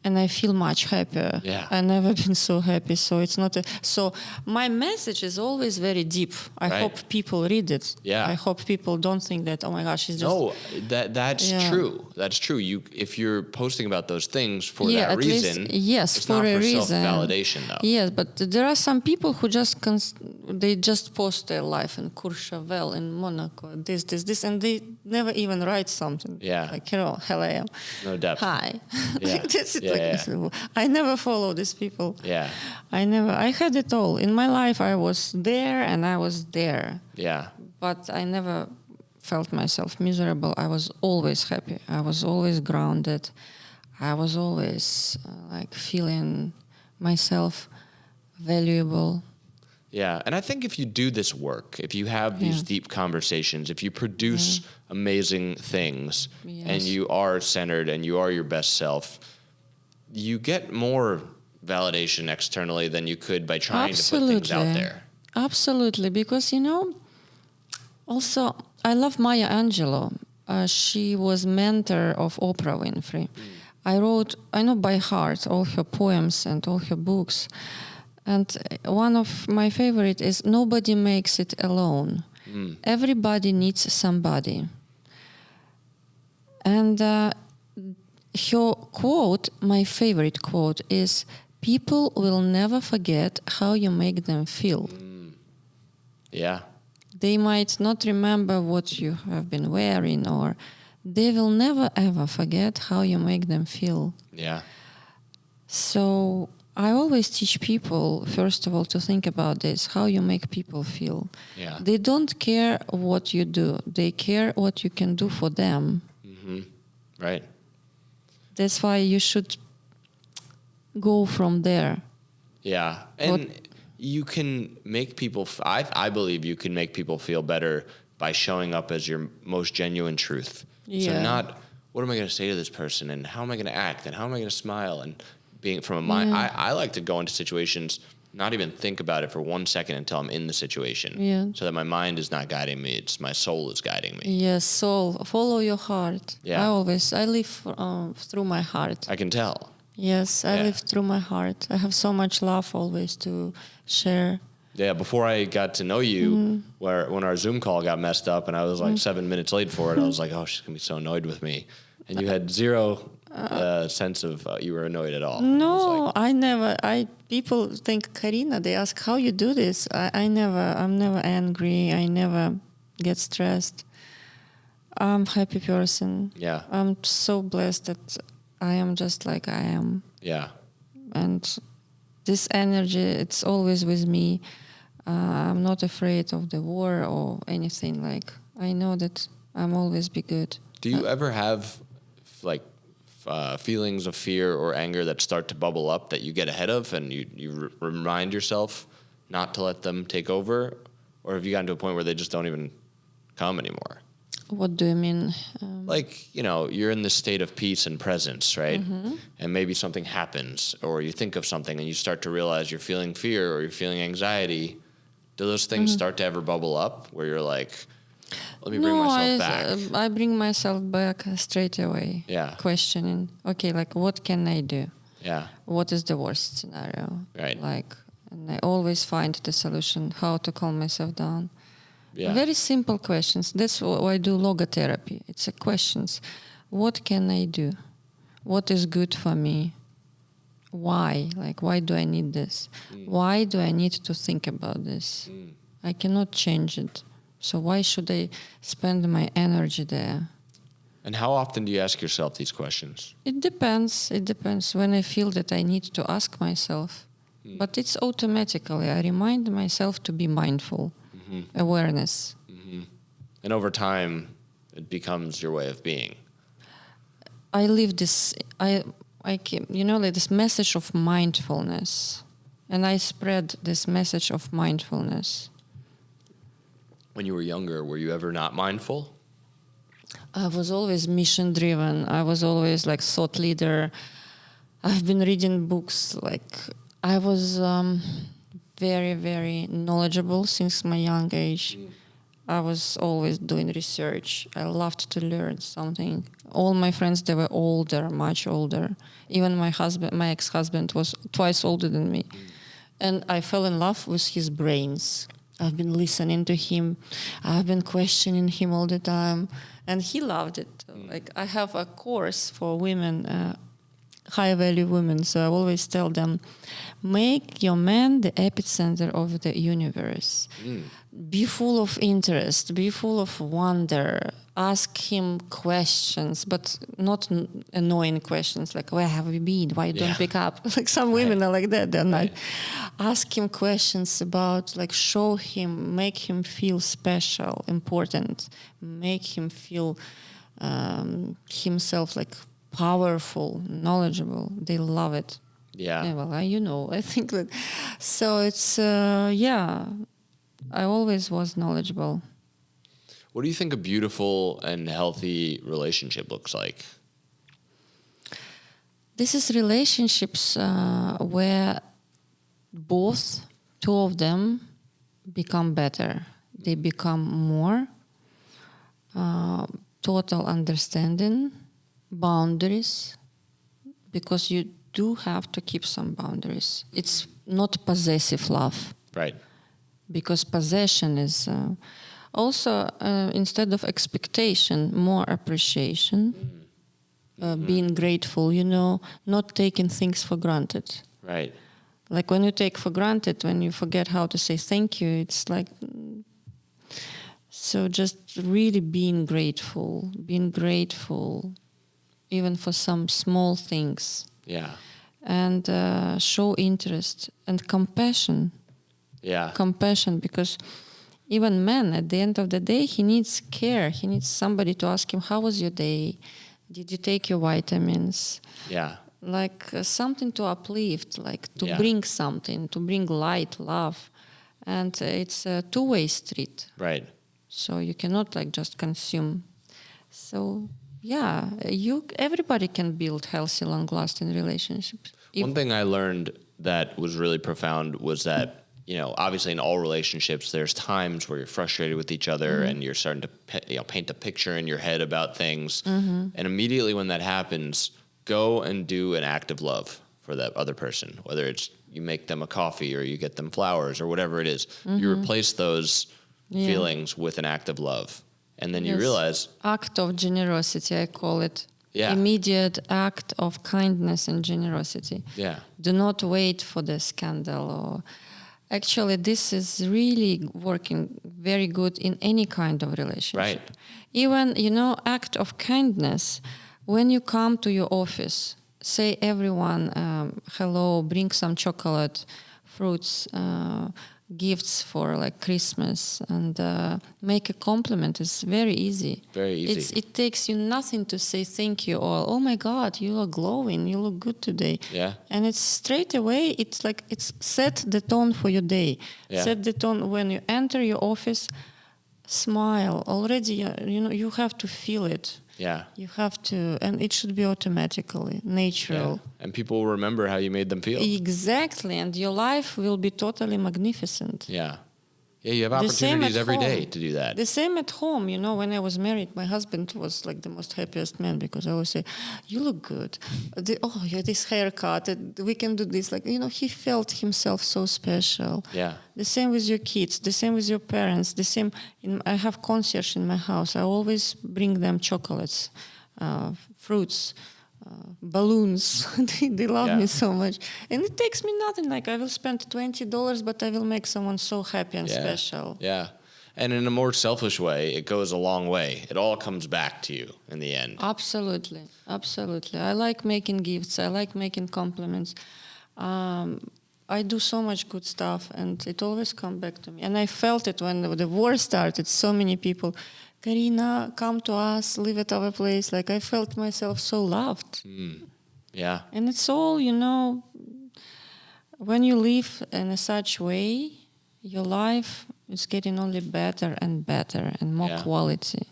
And I feel much happier. Yeah. I've never been so happy. So it's not so my message is always very deep. I hope people read it. Yeah. I hope people don't think that, oh my gosh, she's just... No, that's true. That's true. If you're posting about those things for that reason, yes, it's for not a for reason. self-validation though. Yes, but there are some people who just they just post their life in Courchevel, in Monaco, this, and they never even write something. Yeah. Like, hello, I am. No depth. Hi. Yeah. That's it. Yeah, I never follow these people. Yeah. I had it all. In my life, I was there and I was there. Yeah. But I never felt myself miserable. I was always happy. I was always grounded. I was always like feeling myself valuable. Yeah. And I think if you do this work, if you have these deep conversations, if you produce amazing things and you are centered and you are your best self, you get more validation externally than you could by trying to put things out there. Absolutely. Because, also, I love Maya Angelou. She was mentor of Oprah Winfrey. I know by heart all her poems and all her books. And one of my favorite is, nobody makes it alone. Everybody needs somebody. And her quote, my favorite quote, is, people will never forget how you make them feel. Yeah. They might not remember what you have been wearing, or they will never ever forget how you make them feel. Yeah. So I always teach people, first of all, to think about this, how you make people feel. Yeah. They don't care what you do. They care what you can do for them. Right. That's why you should go from there. Yeah. And you can make people, I believe you can make people feel better by showing up as your most genuine truth. Yeah. So not, what am I going to say to this person, and how am I going to act, and how am I going to smile, and being from a mind. I like to go into situations, not even think about it for 1 second until I'm in the situation. So that my mind is not guiding me. It's my soul is guiding me. Yes, soul. Follow your heart. Yeah. I live through my heart. I can tell. Yes, I live through my heart. I have so much love always to share. Yeah, before I got to know you, when our Zoom call got messed up and I was like 7 minutes late for it, I was like, oh, she's going to be so annoyed with me. And you had zero sense of you were annoyed at all. No, I never. People think, Karina, they ask how you do this. I'm never angry. I never get stressed. I'm a happy person. Yeah. I'm so blessed that I am just like I am. Yeah. And this energy, it's always with me. I'm not afraid of the war or anything. Like, I know that I'm always be good. Do you ever have feelings of fear or anger that start to bubble up that you get ahead of and you remind yourself not to let them take over? Or have you gotten to a point where they just don't even come anymore? What do you mean? You're in this state of peace and presence, right? And maybe something happens or you think of something and you start to realize you're feeling fear or you're feeling anxiety. Do those things start to ever bubble up where you're like, let me bring myself back? I bring myself back straight away. Yeah. Questioning, okay, like, what can I do? Yeah. What is the worst scenario? Right. And I always find the solution, how to calm myself down. Yeah. Very simple questions. That's why I do logotherapy. It's a questions. What can I do? What is good for me? Why? Why do I need this? Why do I need to think about this? I cannot change it. So why should I spend my energy there? And how often do you ask yourself these questions? It depends. It depends when I feel that I need to ask myself. But it's automatically. I remind myself to be mindful. Awareness. And over time, it becomes your way of being. I live this. Like this message of mindfulness, and I spread this message of mindfulness. When you were younger, were you ever not mindful? I was always mission driven. I was always like thought leader. I've been reading books. Like I was very, very knowledgeable since my young age. I was always doing research. I loved to learn something. All my friends, they were older, much older. Even my ex-husband was twice older than me. And I fell in love with his brains. I've been listening to him. I've been questioning him all the time. And he loved it. Like I have a course for women, high-value women. So I always tell them, make your man the epicenter of the universe. Be full of interest. Be full of wonder. Ask him questions, but not annoying questions like, where have you been? Why you don't pick up? Like some women are like that. They're like, ask him questions about, like, show him, make him feel special, important. Make him feel himself like powerful, knowledgeable. They love it. Yeah. Well, I think that. So it's, I always was knowledgeable. What do you think a beautiful and healthy relationship looks like? This is relationships where two of them become better. They become more total understanding, boundaries, because you do have to keep some boundaries. It's not possessive love. Right. Because possession is also, instead of expectation, more appreciation, being grateful, not taking things for granted. Right. Like when you take for granted, when you forget how to say thank you, it's like, so just really being grateful, even for some small things. Yeah. And show interest and compassion. Yeah. Compassion, because even man, at the end of the day, he needs care. He needs somebody to ask him, how was your day? Did you take your vitamins? Yeah. Like something to uplift, like to bring something, to bring light, love. And it's a two-way street. Right. So you cannot like just consume. So everybody can build healthy, long-lasting relationships. One thing I learned that was really profound was that, obviously in all relationships, there's times where you're frustrated with each other and you're starting to paint a picture in your head about things. And immediately when that happens, go and do an act of love for that other person, whether it's you make them a coffee or you get them flowers or whatever it is. You replace those feelings with an act of love. And then you realize... Act of generosity, I call it. Yeah. Immediate act of kindness and generosity. Yeah. Do not wait for the scandal. Actually, this is really working very good in any kind of relationship. Right. Even, act of kindness. When you come to your office, say everyone, hello, bring some chocolate, fruits, gifts for like Christmas, and make a compliment. It's very easy. Very easy. It takes you nothing to say thank you or, oh my God, you are glowing, you look good today. Yeah. And it's straight away, it's set the tone for your day. Yeah. Set the tone when you enter your office, smile. Already, you have to feel it. Yeah. You have to, and it should be automatically, natural. Yeah. And people will remember how you made them feel. Exactly, and your life will be totally magnificent. Yeah. Yeah, you have opportunities every day to do that. The same at home, when I was married, my husband was like the most happiest man because I always say, you look good. You have this haircut, we can do this. Like, he felt himself so special. Yeah. The same with your kids, the same with your parents, the same. I have concierge in my house. I always bring them chocolates, fruits, balloons. they love me so much, and it takes me nothing. Like I will spend $20, but I will make someone so happy and special. Yeah, and in a more selfish way, it goes a long way. It all comes back to you in the end. Absolutely. I like making gifts. I like making compliments. I do so much good stuff, and it always comes back to me. And I felt it when the war started. So many people Karina, come to us, live at our place. Like I felt myself so loved. Yeah. And it's all, when you live in a such way, your life is getting only better and better and more quality.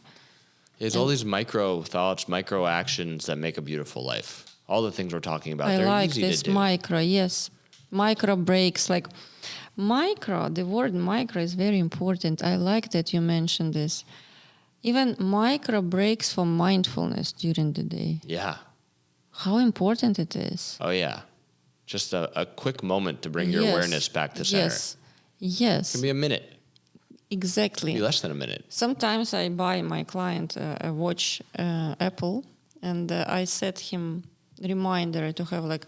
It's all these micro thoughts, micro actions that make a beautiful life. All the things we're talking about, I they're like easy this to do. micro, yes. Micro breaks, like micro, the word micro is very important. I like that you mentioned this. Even micro breaks for mindfulness during the day. Yeah. How important it is. Oh, yeah. Just a quick moment to bring your awareness back to center. Yes. It can be a minute. Exactly. It can be less than a minute. Sometimes I buy my client a watch, Apple, and I set him reminder to have like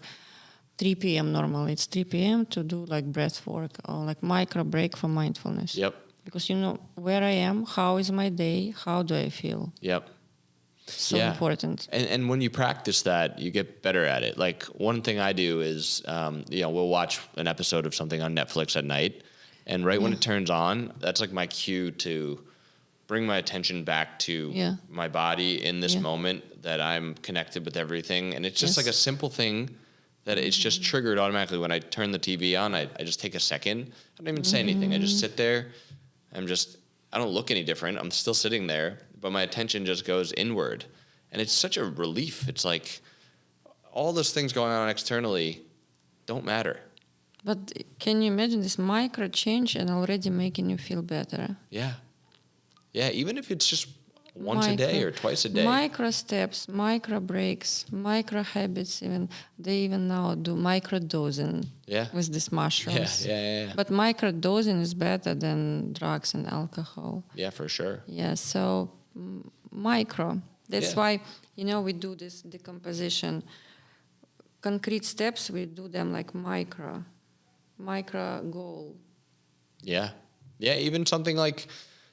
3 p.m. normally. It's 3 p.m. to do like breath work or like micro break for mindfulness. Yep. Because you know where I am, how is my day, how do I feel? Yep. So important. And when you practice that, you get better at it. Like one thing I do is, we'll watch an episode of something on Netflix at night. And right when it turns on, that's like my cue to bring my attention back to my body in this moment that I'm connected with everything. And it's just like a simple thing that it's just triggered automatically. When I turn the TV on, I just take a second. I don't even say anything. I just sit there. I don't look any different. I'm still sitting there, but my attention just goes inward. And it's such a relief. It's like all those things going on externally don't matter. But can you imagine this micro change and already making you feel better? Yeah. Yeah, even if it's just once a day or twice a day. Micro steps, micro breaks, micro habits. They even now do micro dosing with these mushrooms. Yeah. But micro dosing is better than drugs and alcohol. Yeah, for sure. Yeah, so micro. That's why, we do this decomposition. Concrete steps, we do them like micro goal. Yeah. Yeah, even something like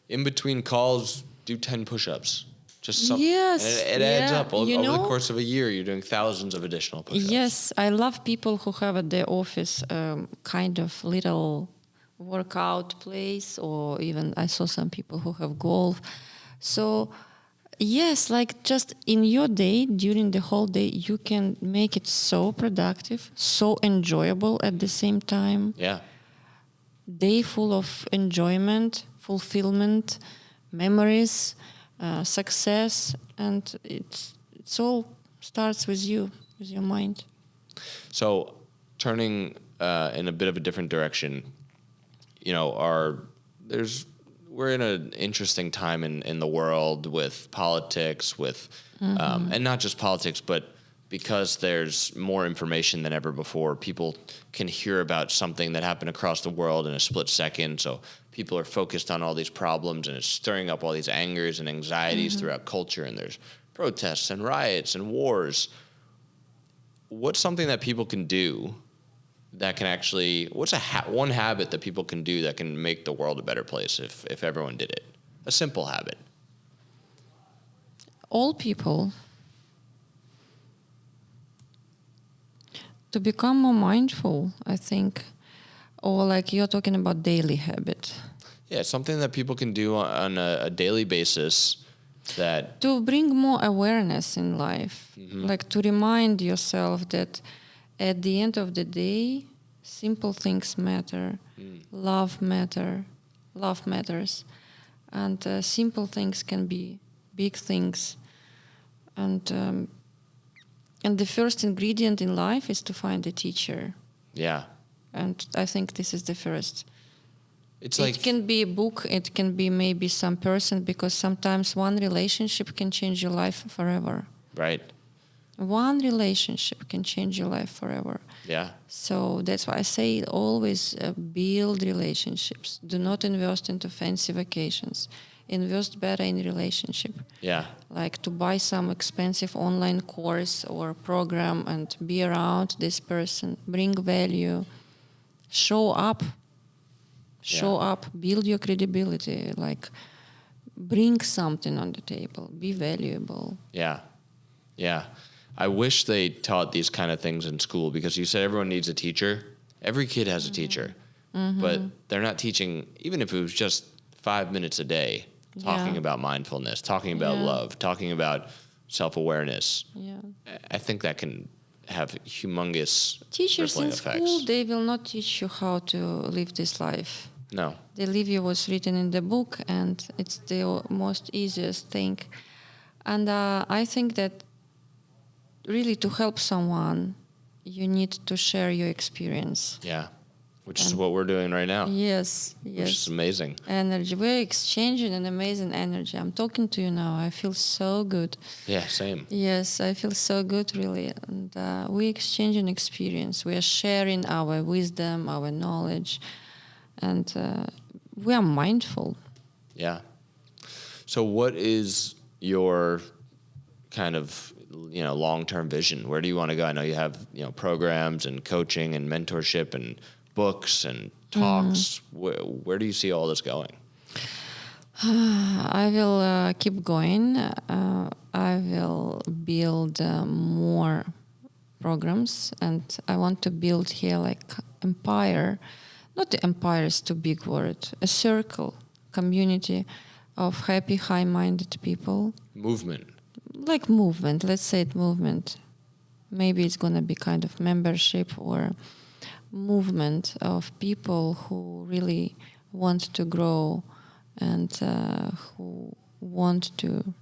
in between calls, do 10 push-ups. Just something. Yes. And it adds up. Over the course of a year, you're doing thousands of additional push-ups. Yes, I love people who have at their office kind of little workout place, or even I saw some people who have golf. So, yes, like just in your day, during the whole day, you can make it so productive, so enjoyable at the same time. Yeah. Day full of enjoyment, fulfillment, memories, success, and it's all starts with you, with your mind. So, turning in a bit of a different direction, we're in an interesting time in the world with politics, and not just politics, but because there's more information than ever before, people can hear about something that happened across the world in a split second. So people are focused on all these problems, and it's stirring up all these angers and anxieties throughout culture, and there's protests and riots and wars. What's something that people can do that can actually, what's one habit that people can do that can make the world a better place if everyone did it? A simple habit. All people to become more mindful, I think, or like you're talking about daily habit. Yeah, something that people can do on a daily basis that to bring more awareness in life, like to remind yourself that at the end of the day, simple things matter. Love matters, and simple things can be big things. And the first ingredient in life is to find a teacher. Yeah. And I think this is the first. It can be a book, it can be maybe some person, because sometimes one relationship can change your life forever. Right. One relationship can change your life forever. Yeah. So that's why I say always build relationships. Do not invest into fancy vacations. Invest better in relationship. Yeah. Like to buy some expensive online course or program and be around this person. Bring value. Show up. Build your credibility. Like bring something on the table. Be valuable. Yeah. Yeah. I wish they taught these kind of things in school, because you said everyone needs a teacher. Every kid has a teacher. But they're not teaching, even if it was just 5 minutes a day. talking Yeah. about mindfulness, talking about Yeah. love, talking about self-awareness. Yeah. I think that can have humongous Teachers rippling in effects. school, they will not teach you how to live this life. No. They leave you what's written in the book, and it's the most easiest thing. And I think that really to help someone, you need to share your experience. Yeah. Which is what we're doing right now. Yes, Which is yes. amazing. Energy. We're exchanging an amazing energy. I'm talking to you now. I feel so good. Yeah, same. Yes, I feel so good, really. And we exchange an experience. We are sharing our wisdom, our knowledge, and we are mindful. Yeah. So what is your kind of, long-term vision? Where do you want to go? I know you have, programs and coaching and mentorship and books and talks. Where do you see all this going? I will keep going. I will build more programs, and I want to build here like empire. Not the empire is too big word. A circle, community of happy, high-minded people. Movement. Like movement. Let's say it movement. Maybe it's gonna be kind of membership or movement of people who really want to grow and who want to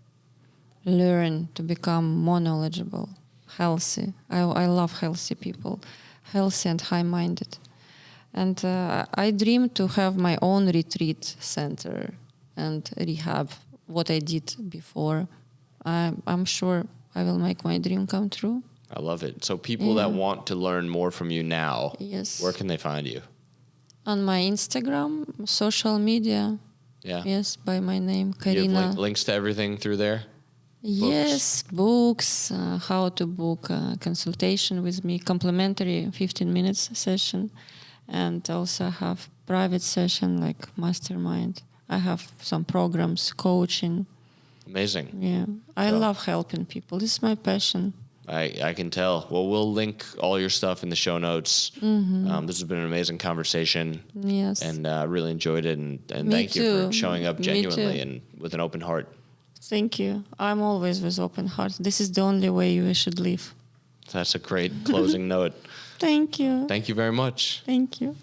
learn to become more knowledgeable, healthy. I love healthy people, healthy and high-minded. And I dream to have my own retreat center and rehab, what I did before. I'm sure I will make my dream come true. I love it. So people that want to learn more from you now, Yes. where can they find you? On my Instagram, social media. Yeah. Yes, by my name, You have Karina. links to everything through there? Yes, books, how to book a consultation with me, complimentary 15 minutes session, and also have private session like mastermind. I have some programs, coaching. Amazing. Yeah, I So- love helping people. This is my passion. I can tell. Well, we'll link all your stuff in the show notes. This has been an amazing conversation. Yes. And really enjoyed it. And Me thank you for too. showing up Me genuinely too. and with an open heart. Thank you. I'm always with open heart. This is the only way you should live. That's a great closing note. Thank you. Thank you very much. Thank you.